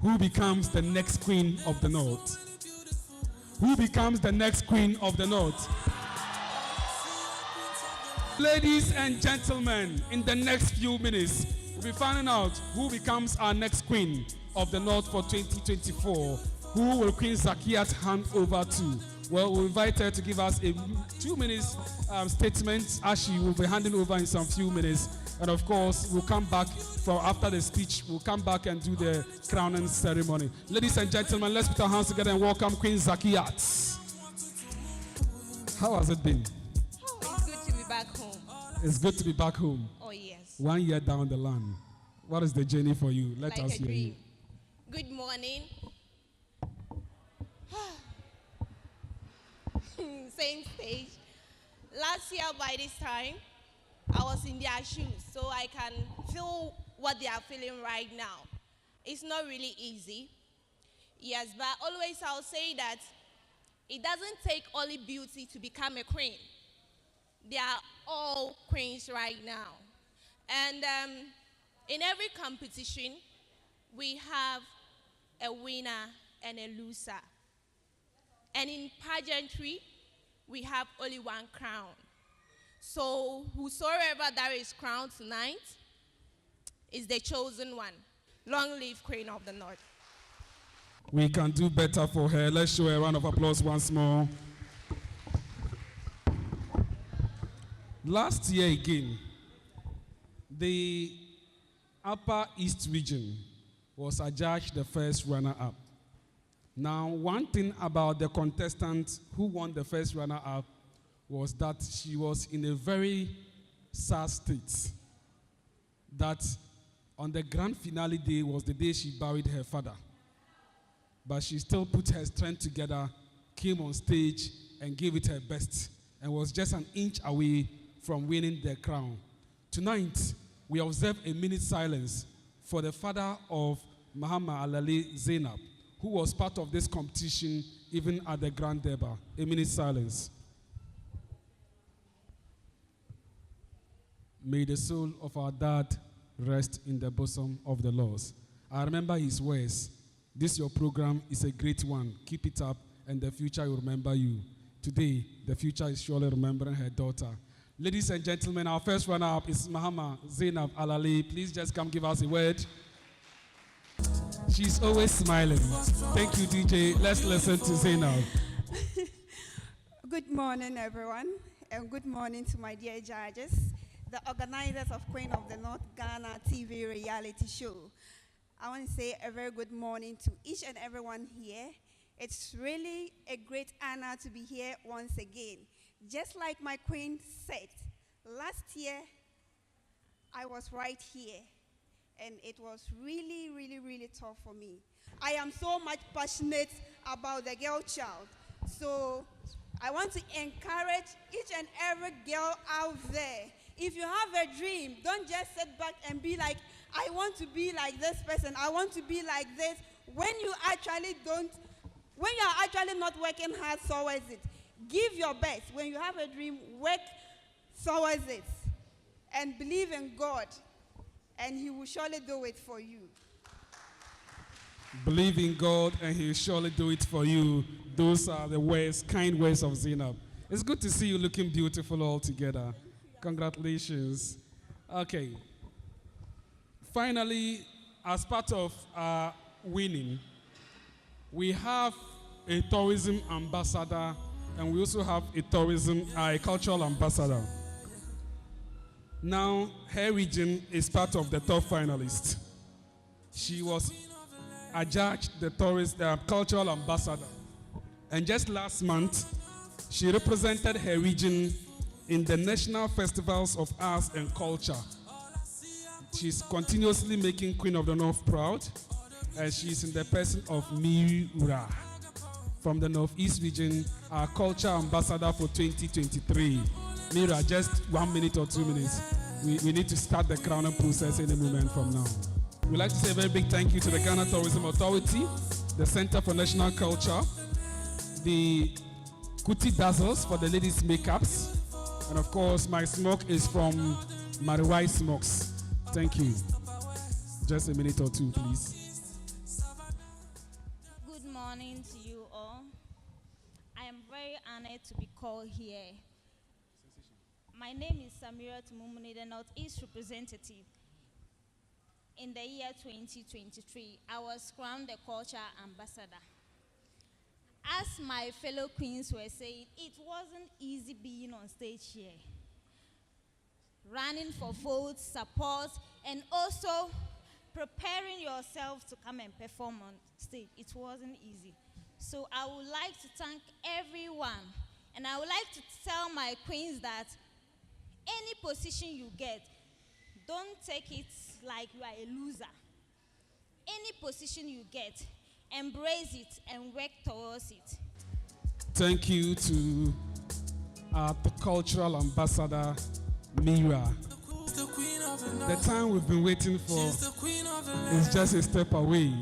[SPEAKER 2] who becomes the next Queen of the North? Who becomes the next Queen of the North? Ladies and gentlemen, in the next few minutes, we'll be finding out who becomes our next Queen of the North for 2024. Who will Queen Zakiat hand over to? Well, we'll invite her to give us a 2-minute statement as she will be handing over in some few minutes. And of course, we'll come back after the speech, we'll come back and do the crowning ceremony. Ladies and gentlemen, let's put our hands together and welcome Queen Zakiat. How has it been?
[SPEAKER 11] Oh, it's good to be back home.
[SPEAKER 2] It's good to be back home.
[SPEAKER 11] Oh, yes.
[SPEAKER 2] 1 year down the line. What is the journey for you? Let
[SPEAKER 11] Like
[SPEAKER 2] us
[SPEAKER 11] a
[SPEAKER 2] hear you.
[SPEAKER 11] dream. Good morning. Same stage. Last year by this time, I was in their shoes, so I can feel what they are feeling right now. It's not really easy. Yes, but always I'll say that it doesn't take only beauty to become a queen. They are all queens right now. And in every competition, we have a winner and a loser. And in pageantry, we have only one crown. So whosoever that is crowned tonight is the chosen one. Long live Queen of the North.
[SPEAKER 2] We can do better for her. Let's show her a round of applause once more. Last year again, the Upper East region was adjudged the first runner-up. Now, one thing about the contestant who won the first runner-up was that she was in a very sad state. That on the grand finale day was the day she buried her father. But she still put her strength together, came on stage and gave it her best, and was just an inch away from winning the crown. Tonight, we observe a minute silence for the father of Muhammad Alali Zainab, who was part of this competition even at the Grand Deba. A minute silence. May the soul of our dad rest in the bosom of the Lord. I remember his words. This your program is a great one. Keep it up and the future will remember you. today, the future is surely remembering her daughter. Ladies and gentlemen, our first runner-up is Mahama Zainab Alali. Please just come give us a word. She's always smiling. Thank you, DJ. Let's listen to Zainab.
[SPEAKER 16] Good morning, everyone, and good morning to my dear judges, the organizers of Queen of the North Ghana TV reality show. I want to say a very good morning to each and everyone here. It's really a great honor to be here once again. Just like my queen said, last year I was right here, and it was really, really, really tough for me. I am so much passionate about the girl child. So I want to encourage each and every girl out there. If you have a dream, don't just sit back and be like, I want to be like this person, I want to be like this. When you are actually not working hard towards it, give your best. When you have a dream, work towards it. And believe in God, and He will surely do it for you.
[SPEAKER 2] Believe in God, and He will surely do it for you. Those are the words, kind words of Zainab. It's good to see you looking beautiful all together. Congratulations. Okay. Finally, as part of winning, we have a tourism ambassador, and we also have a cultural ambassador. Now, her region is part of the top finalists. She was adjudged the cultural ambassador. And just last month, she represented her region in the National Festivals of Arts and Culture. She's continuously making Queen of the North proud, and she's in the person of Mira from the Northeast region, our culture ambassador for 2023. Mira, just 1 minute or 2 minutes. We need to start the crowning process any moment from now. We'd like to say a very big thank you to the Ghana Tourism Authority, the Center for National Culture, the Kuti Dazzles for the ladies' makeups, and of course, my smoke is from Mariwai Smokes. Thank you. Just a minute or two, please.
[SPEAKER 17] Good morning to you all. I am very honored to be called here. My name is Samira Tumumuni, the Northeast representative. In the year 2023, I was crowned the culture ambassador. As my fellow queens were saying, it wasn't easy being on stage here. Running for votes, support, and also preparing yourself to come and perform on stage. It wasn't easy. So I would like to thank everyone, and I would like to tell my queens that any position you get, don't take it like you are a loser. Any position you get, embrace it and work towards it.
[SPEAKER 2] Thank you to our cultural ambassador, Mira. The time we've been waiting for is just a step away.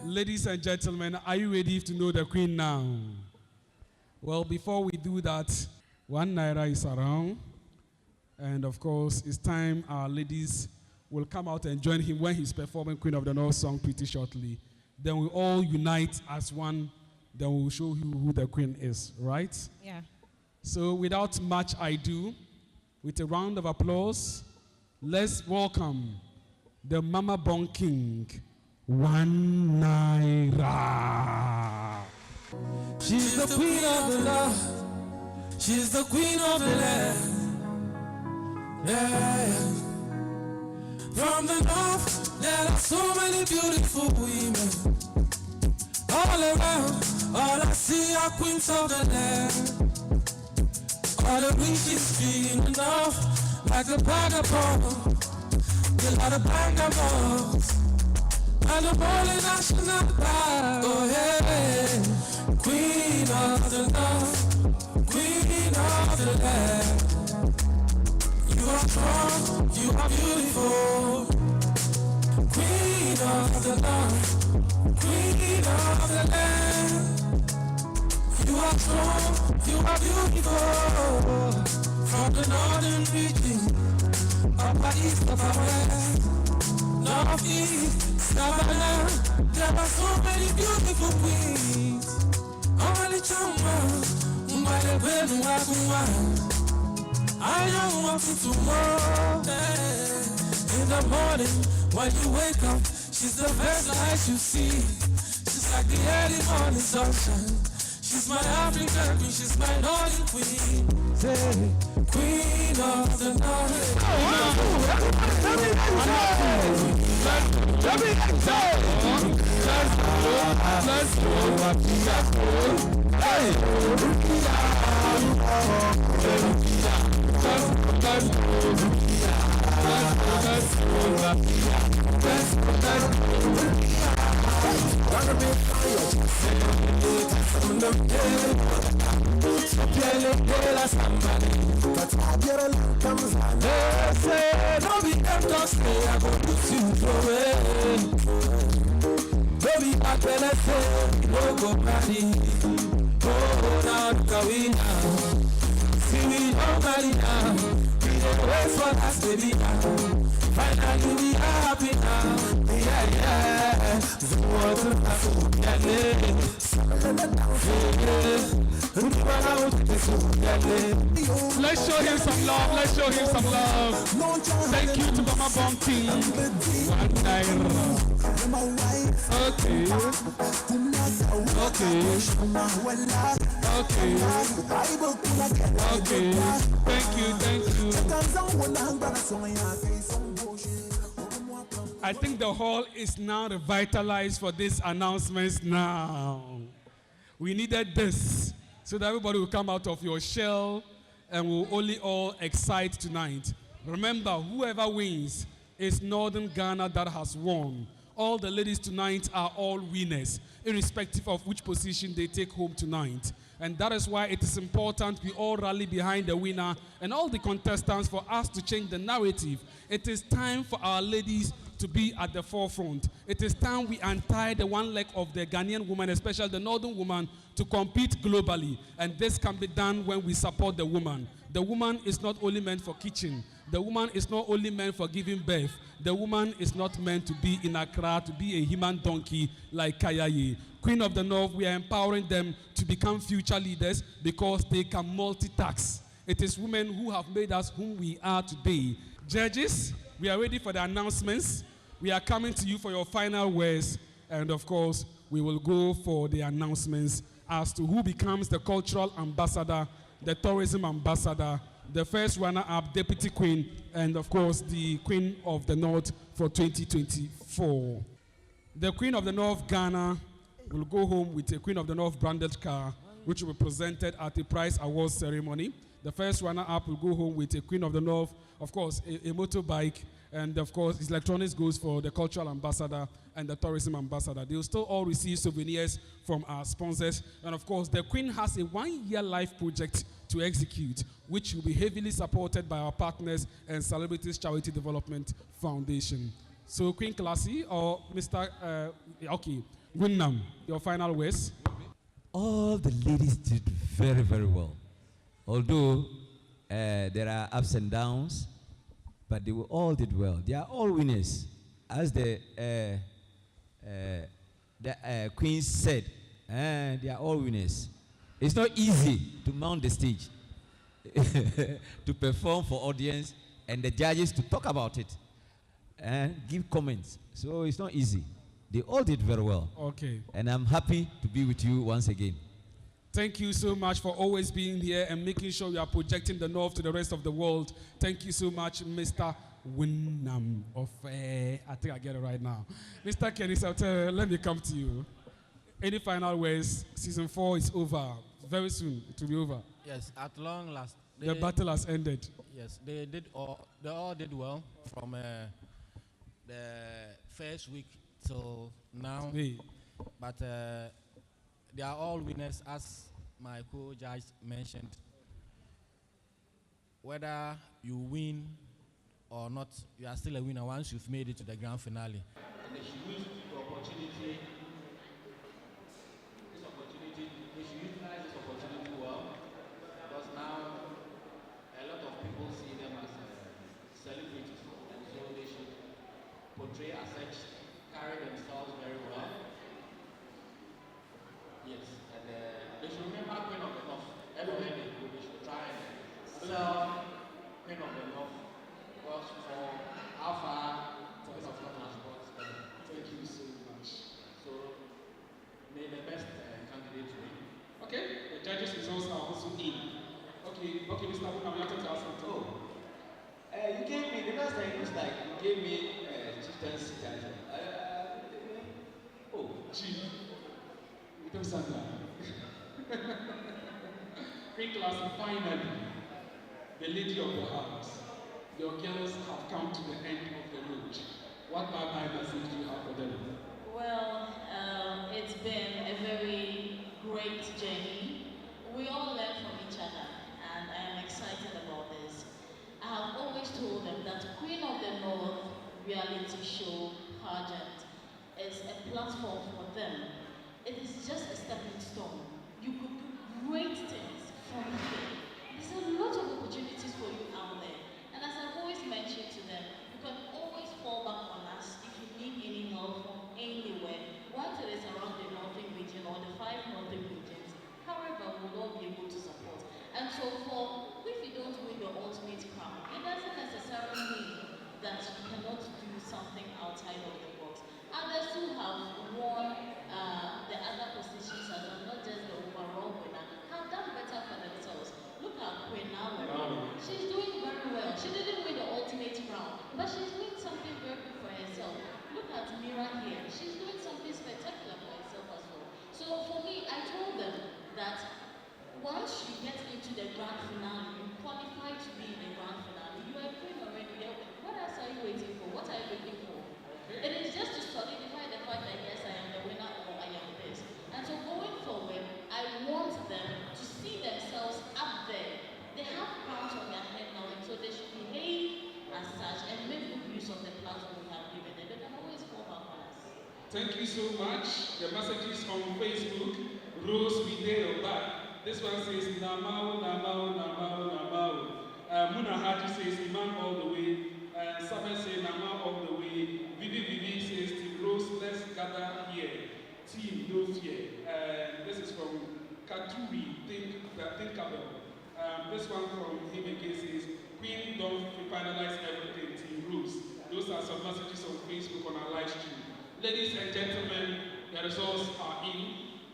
[SPEAKER 2] Ladies and gentlemen, are you ready to know the Queen now? Well, before we do that, 1 naira is around. And of course, it's time our ladies will come out and join him when he's performing Queen of the North song pretty shortly. Then we all unite as one. Then we'll show you who the Queen is, right?
[SPEAKER 5] Yeah.
[SPEAKER 2] So without much ado, with a round of applause, let's welcome the Mama Bon King, 1 naira.
[SPEAKER 1] She's the queen of the love. She's the queen of the land. Yeah. From the north, there are so many beautiful women. All around, all I see are queens of the land. All the riches being enough, like a vagabond. A lot of vagabonds. And the Holy National Park. Oh yeah, queen of the north, queen of the land. You are strong, you are beautiful. Queen of the north, queen of the land. You are strong, you are beautiful. From the northern region, upper east of our land, northeast, Savannah, there are so many beautiful queens. Only Chama, I am walking tomorrow. In the morning, when you wake up, she's the best light you see. She's like the early morning sunshine. She's my African queen, she's my northern queen. Say, queen of the north. Finally we happy now. Yeah.
[SPEAKER 2] Let's show him some love. Let's show him some love. Thank you to Mama Bonky. Okay. Thank you. I think the hall is now revitalized for these announcements now. We needed this so that everybody will come out of your shell and will only all excite tonight. Remember, whoever wins is Northern Ghana that has won. All the ladies tonight are all winners, irrespective of which position they take home tonight. And that is why it is important we all rally behind the winner and all the contestants for us to change the narrative. It is time for our ladies to be at the forefront. It is time we untie the one leg of the Ghanaian woman, especially the northern woman, to compete globally. And this can be done when we support the woman. The woman is not only meant for kitchen. The woman is not only meant for giving birth. The woman is not meant to be in Accra, to be a human donkey like Kayaye. Queen of the North, we are empowering them to become future leaders because they can multitask. It is women who have made us whom we are today. Judges, we are ready for the announcements. We are coming to you for your final words. And of course, we will go for the announcements as to who becomes the cultural ambassador, the tourism ambassador, the first runner-up deputy queen, and of course, the Queen of the North for 2024. The Queen of the North Ghana will go home with a Queen of the North branded car, which will be presented at the prize awards ceremony. The first runner-up will go home with a Queen of the North, of course, a motorbike, and of course, his electronics goes for the cultural ambassador and the tourism ambassador. They will still all receive souvenirs from our sponsors. And of course, the Queen has a 1-year life project to execute, which will be heavily supported by our partners and Celebrities Charity Development Foundation. So Queen Classy or Mr. Winnam, your final words.
[SPEAKER 7] All the ladies did very, very well. Although there are ups and downs, but they all did well. They are all winners. As the Queen said, they are all winners. It's not easy to mount the stage, to perform for audience, and the judges to talk about it and give comments. So it's not easy. They all did very well.
[SPEAKER 2] Okay.
[SPEAKER 7] And I'm happy to be with you once again.
[SPEAKER 2] Thank you so much for always being here and making sure you are projecting the North to the rest of the world. Thank you so much, Mr. Winnam of, I think I get it right now. Mr. Kenny Sauter, let me come to you. Any final words? Season 4 is over. Very soon it will be over.
[SPEAKER 4] Yes, at long last.
[SPEAKER 2] The battle has ended.
[SPEAKER 4] Yes, they all did well from the first week till now.
[SPEAKER 2] Hey.
[SPEAKER 4] But they are all winners, as my co-judge mentioned. Whether you win or not, you are still a winner once you've made it to the grand finale. And they should use the opportunity. They should utilize this opportunity well, because now a lot of people see them as celebrities, and so they should portray as such, carry themselves very well. Yes, and they should remember Queen of the North. Everybody
[SPEAKER 2] Okay, Mr. Abuna, we have to ask something.
[SPEAKER 7] Oh, you gave me, the last time it was like, you gave me chieftaincy title. Oh,
[SPEAKER 2] Chief. We don't stand that. Great class, finally, the lady of the house. Your girls have come to the end of the road. What bye-bye message do you have for them?
[SPEAKER 8] Well, it's been a very great journey. We all learn from each other, and I am excited about this. I have always told them that Queen of the North reality show pageant is a platform for them. It is just a stepping stone. You could do great things from here. There's a lot of opportunities for you out there. And as I've always mentioned to them, you can always fall back on us if you need any help from anywhere. Once it is around the northern region or the 5 northern regions, however, we'll all be able to support. And so if you don't win your ultimate crown, it doesn't necessarily mean that you cannot do something outside of the box. Others who have won the other positions as well, not just the overall winner, have done better for themselves. Look at Queen Nawe. She's doing very well. She didn't win the ultimate crown, but she's doing something very good for herself. Look at Mira here. She's doing something spectacular for herself as well. So for me, I told them that once you get into the grand finale, you qualify to be in the grand finale. You are a queen already. What else are you waiting for? What are you looking for? It is just to solidify the fact that yes, I am the winner or I am this. And so going forward, I want them to see themselves up there. They have crowns on their head now, and so they should behave as such and make good use of the platform we have given them. They can always fall back on us.
[SPEAKER 2] Thank you so much. The messages on Facebook, Rose Video back. This one says, Namao, Namao, Namao, Namao. Muna Haji says, Imam all the way. Samuel says, Namao all the way. Vivi says, Team Rose, let's gather here. Team, no fear. This is from Katuri, Thinkable. This one from him again says, Queen, don't finalize everything, Team Rose. Those are some messages on Facebook on our live stream. Ladies and gentlemen, the results are in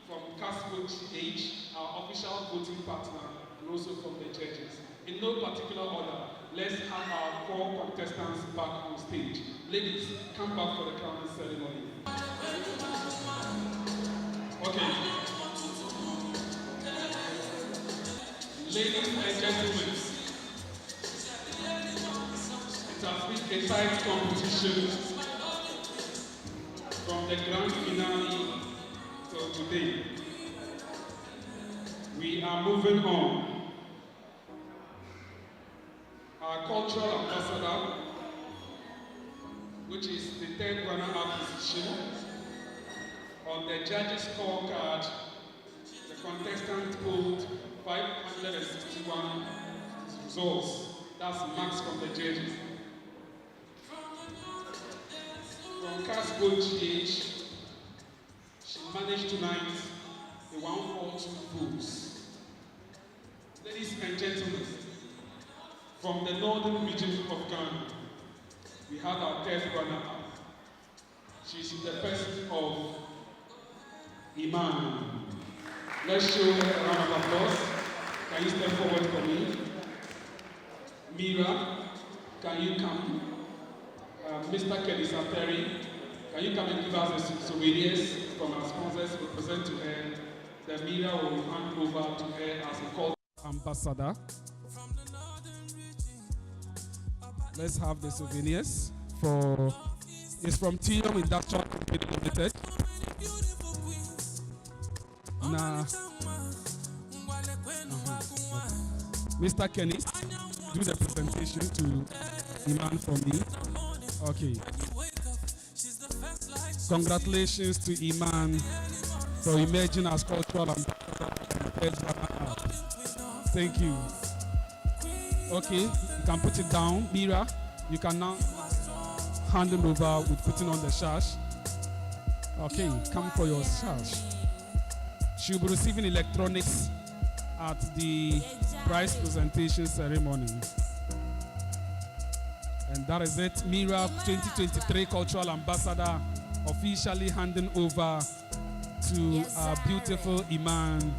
[SPEAKER 2] from Casbook GH, our official voting partner, and also from the judges. In no particular order, let's have our 4 contestants back on stage. Ladies, come back for the crowning ceremony. Okay. Ladies and gentlemen, it has been a tight competition from the grand finale till today. We are moving on. Our cultural ambassador, which is the 3rd runner-up position, on the judges' scorecard, the contestant pulled 561 results. That's marks from the judges. From Casco GH, she managed tonight the 142 votes. Ladies and gentlemen, from the northern region of Ghana, we have our 3rd runner-up. She's the person of Iman. Let's show her a round of applause. Can you step forward for me? Mira, can you come? Mr. Kelly Saperi, can you come and give us the souvenirs from our sponsors? We present to her. The Mira will hand over to her as a call ambassador. Let's have the souvenirs for. It's from Tium Industrial Company Limited. Nah. Mr. Kenny, do the presentation to Iman for me. Okay. Congratulations to Iman for emerging as cultural ambassador. Thank you. Okay, you can put it down. Mira, you can now hand it over with putting on the sash. Okay, come for your sash. She'll be receiving electronics at the prize presentation ceremony. And that is it. Mira 2023 Cultural Ambassador officially handing over to our beautiful Iman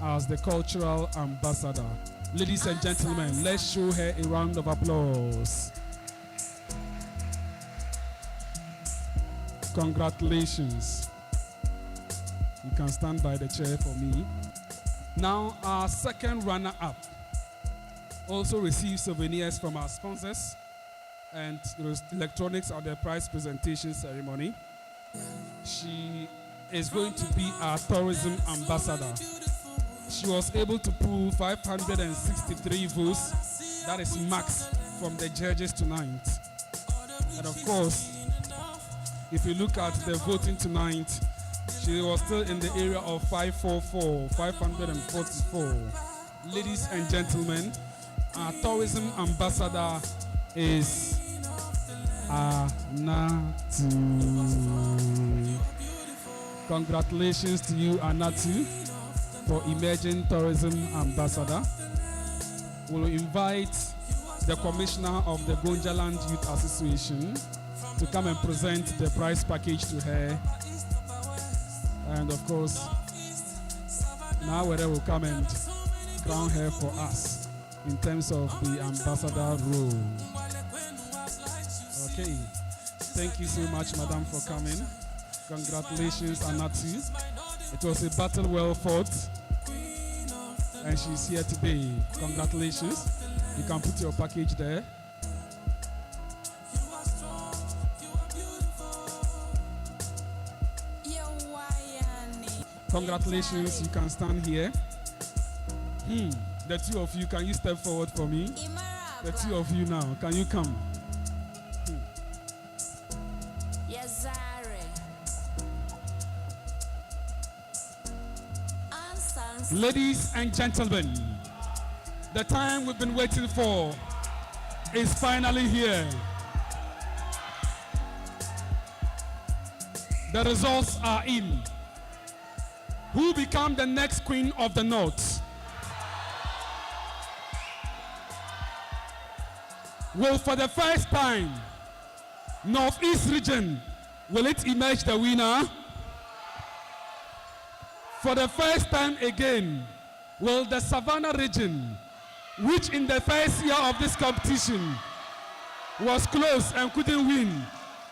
[SPEAKER 2] as the Cultural Ambassador. Ladies and gentlemen, let's show her a round of applause. Congratulations. You can stand by the chair for me. Now, our second runner-up also received souvenirs from our sponsors and electronics at the prize presentation ceremony. She is going to be our tourism ambassador. She was able to pull 563 votes. That is max from the judges tonight. And of course, if you look at the voting tonight, she was still in the area of 544. Ladies and gentlemen, our tourism ambassador is Anatu. Congratulations to you, Anatu, for emerging tourism ambassador. We'll invite the commissioner of the Gonjaland Youth Association to come and present the prize package to her. And of course, now Were will come and crown her for us in terms of the ambassador role. Okay. Thank you so much, madam, for coming. Congratulations, Anatu. It was a battle well fought, and she's here today. Congratulations. You can put your package there. Congratulations, you can stand here. The two of you, can you step forward for me? The two of you now, can you come? Ladies and gentlemen, the time we've been waiting for is finally here. The results are in. Who become the next queen of the North? Will, for the first time, Northeast region, will it emerge the winner? For the first time again, will the Savannah region, which in the first year of this competition was close and couldn't win,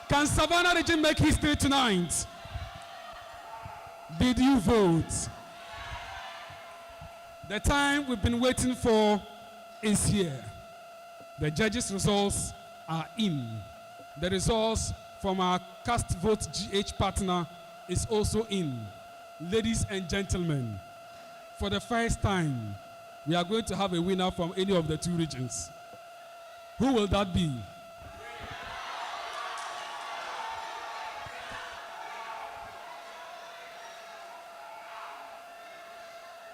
[SPEAKER 2] can Savannah region make history tonight? Did you vote? The time we've been waiting for is here. The judges' results are in. The results from our cast vote GH partner is also in. Ladies and gentlemen, for the first time, we are going to have a winner from any of the two regions. Who will that be?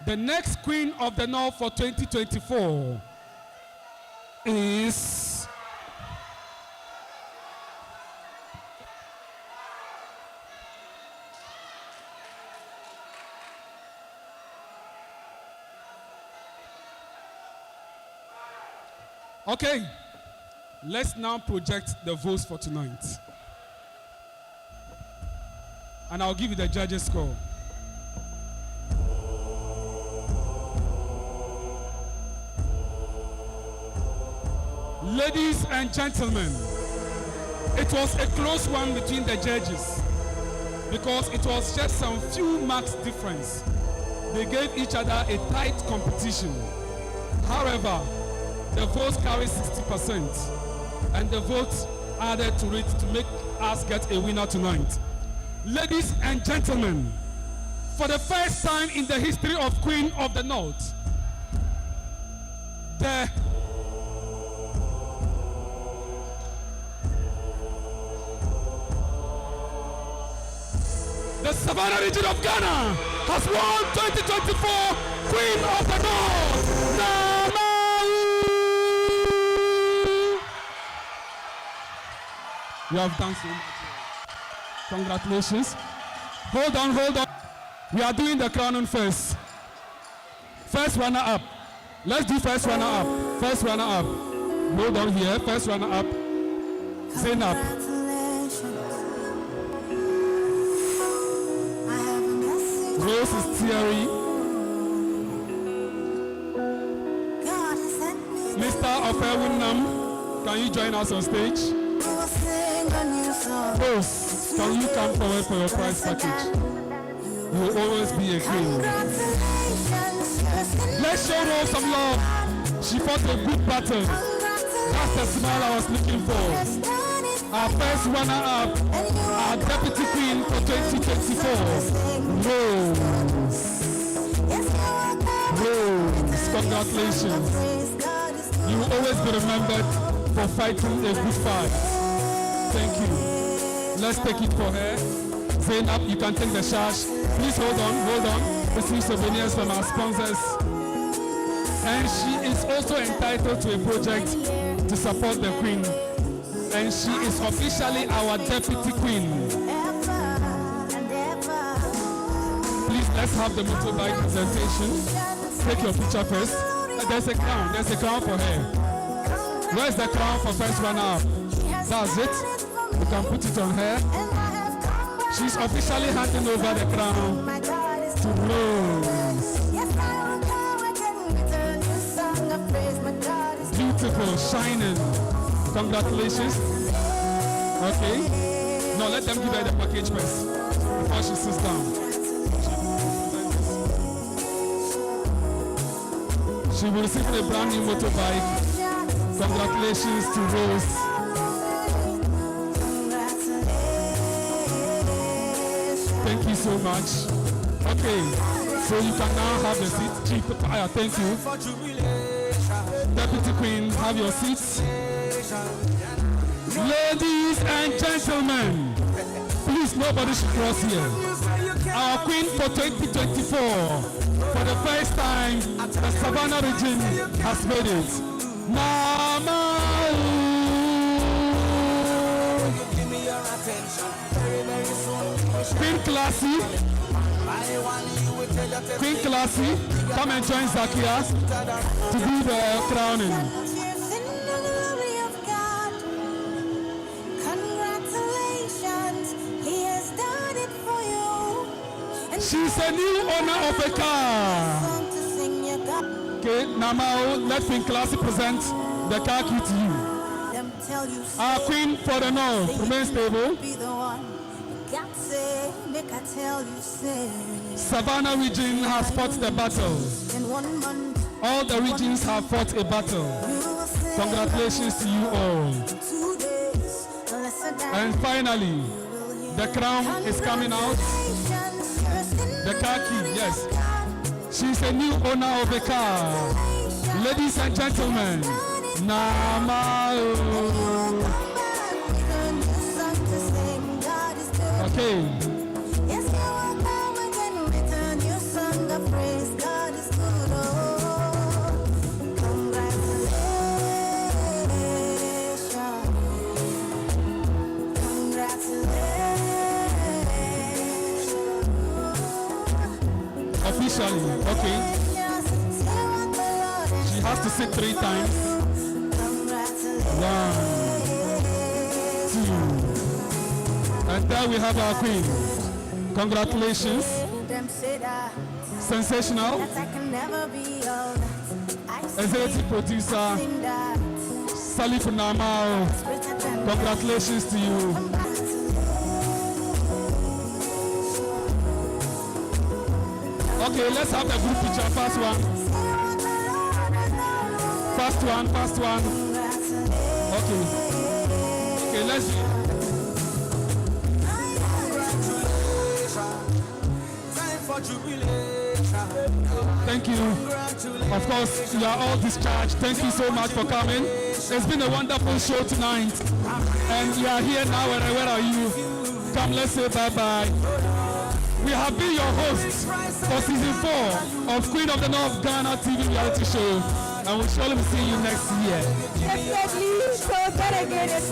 [SPEAKER 2] The next Queen of the North for 2024 is okay. Let's now project the votes for tonight. And I'll give you the judges' score. Ladies and gentlemen, it was a close one between the judges because it was just some few marks difference. They gave each other a tight competition. However, the votes carry 60%, and the votes added to it to make us get a winner tonight. Ladies and gentlemen, for the first time in the history of Queen of the North, the Savannah region of Ghana has won 2024 Queen of the North. You have done so much. Congratulations. Hold on. We are doing the crowning first. First runner up. Let's do first runner up. First runner up. Hold on here. First runner up. Zainab. Rose is Thierry. sister of Ewunam, can you join us on stage? Rose, can you come forward for your prize package? You will always be a queen. Let's show Rose some love. She fought a good battle. That's the smile I was looking for. Our first runner-up, our deputy queen for 2024, Rose. Rose, congratulations. You will always be remembered for fighting a good fight. Thank you. Let's take it for her. Zainab, you can take the charge. Please hold on. Receive souvenirs from our sponsors. And she is also entitled to a project to support the queen. And she is officially our deputy queen. Please, let's have the motorbike presentation. Take your picture first. There's a crown for her. Where's the crown for first runner-up? That's it. You can put it on her. She's officially handing over the crown to Rose. Beautiful, shining. Congratulations. Okay. Now let them give her the package first before she sits down. She will receive a brand new motorbike. Congratulations to Rose. Thank you so much. Okay, so you can now have the seat. Thank you. Deputy Queen, have your seats. Ladies and gentlemen, please nobody should cross here. Our Queen for 2024. For the first time, the Savannah region has made it. Mama! Queen Classy. Queen Classy, come and join Zakia to do the crowning. She's a new owner of a car. Okay, now let Queen Classy present the car key to you. Our Queen for the North, remain stable. Savannah region has fought the battle. All the regions have fought a battle. Congratulations to you all. And finally, the crown is coming out. The car key, yes. She's a new owner of a car. Ladies and gentlemen, Namao. Okay. Officially, okay. She has to sit 3 times. 1, 2. And there we have our Queen. Congratulations. Sensational. Executive producer Salif Namao. Congratulations to you. Okay, let's have the group picture. First one. Okay. Okay, let's see. Thank you. Of course, you are all discharged. Thank you so much for coming. It's been a wonderful show tonight. And you are here now. Where are you? Come, let's say bye-bye. We have been your hosts for season 4 of Queen of the North Ghana TV reality show. And we'll surely be seeing you next year.
[SPEAKER 18] Definitely. So better get it.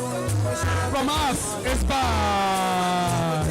[SPEAKER 2] From us, it's bye.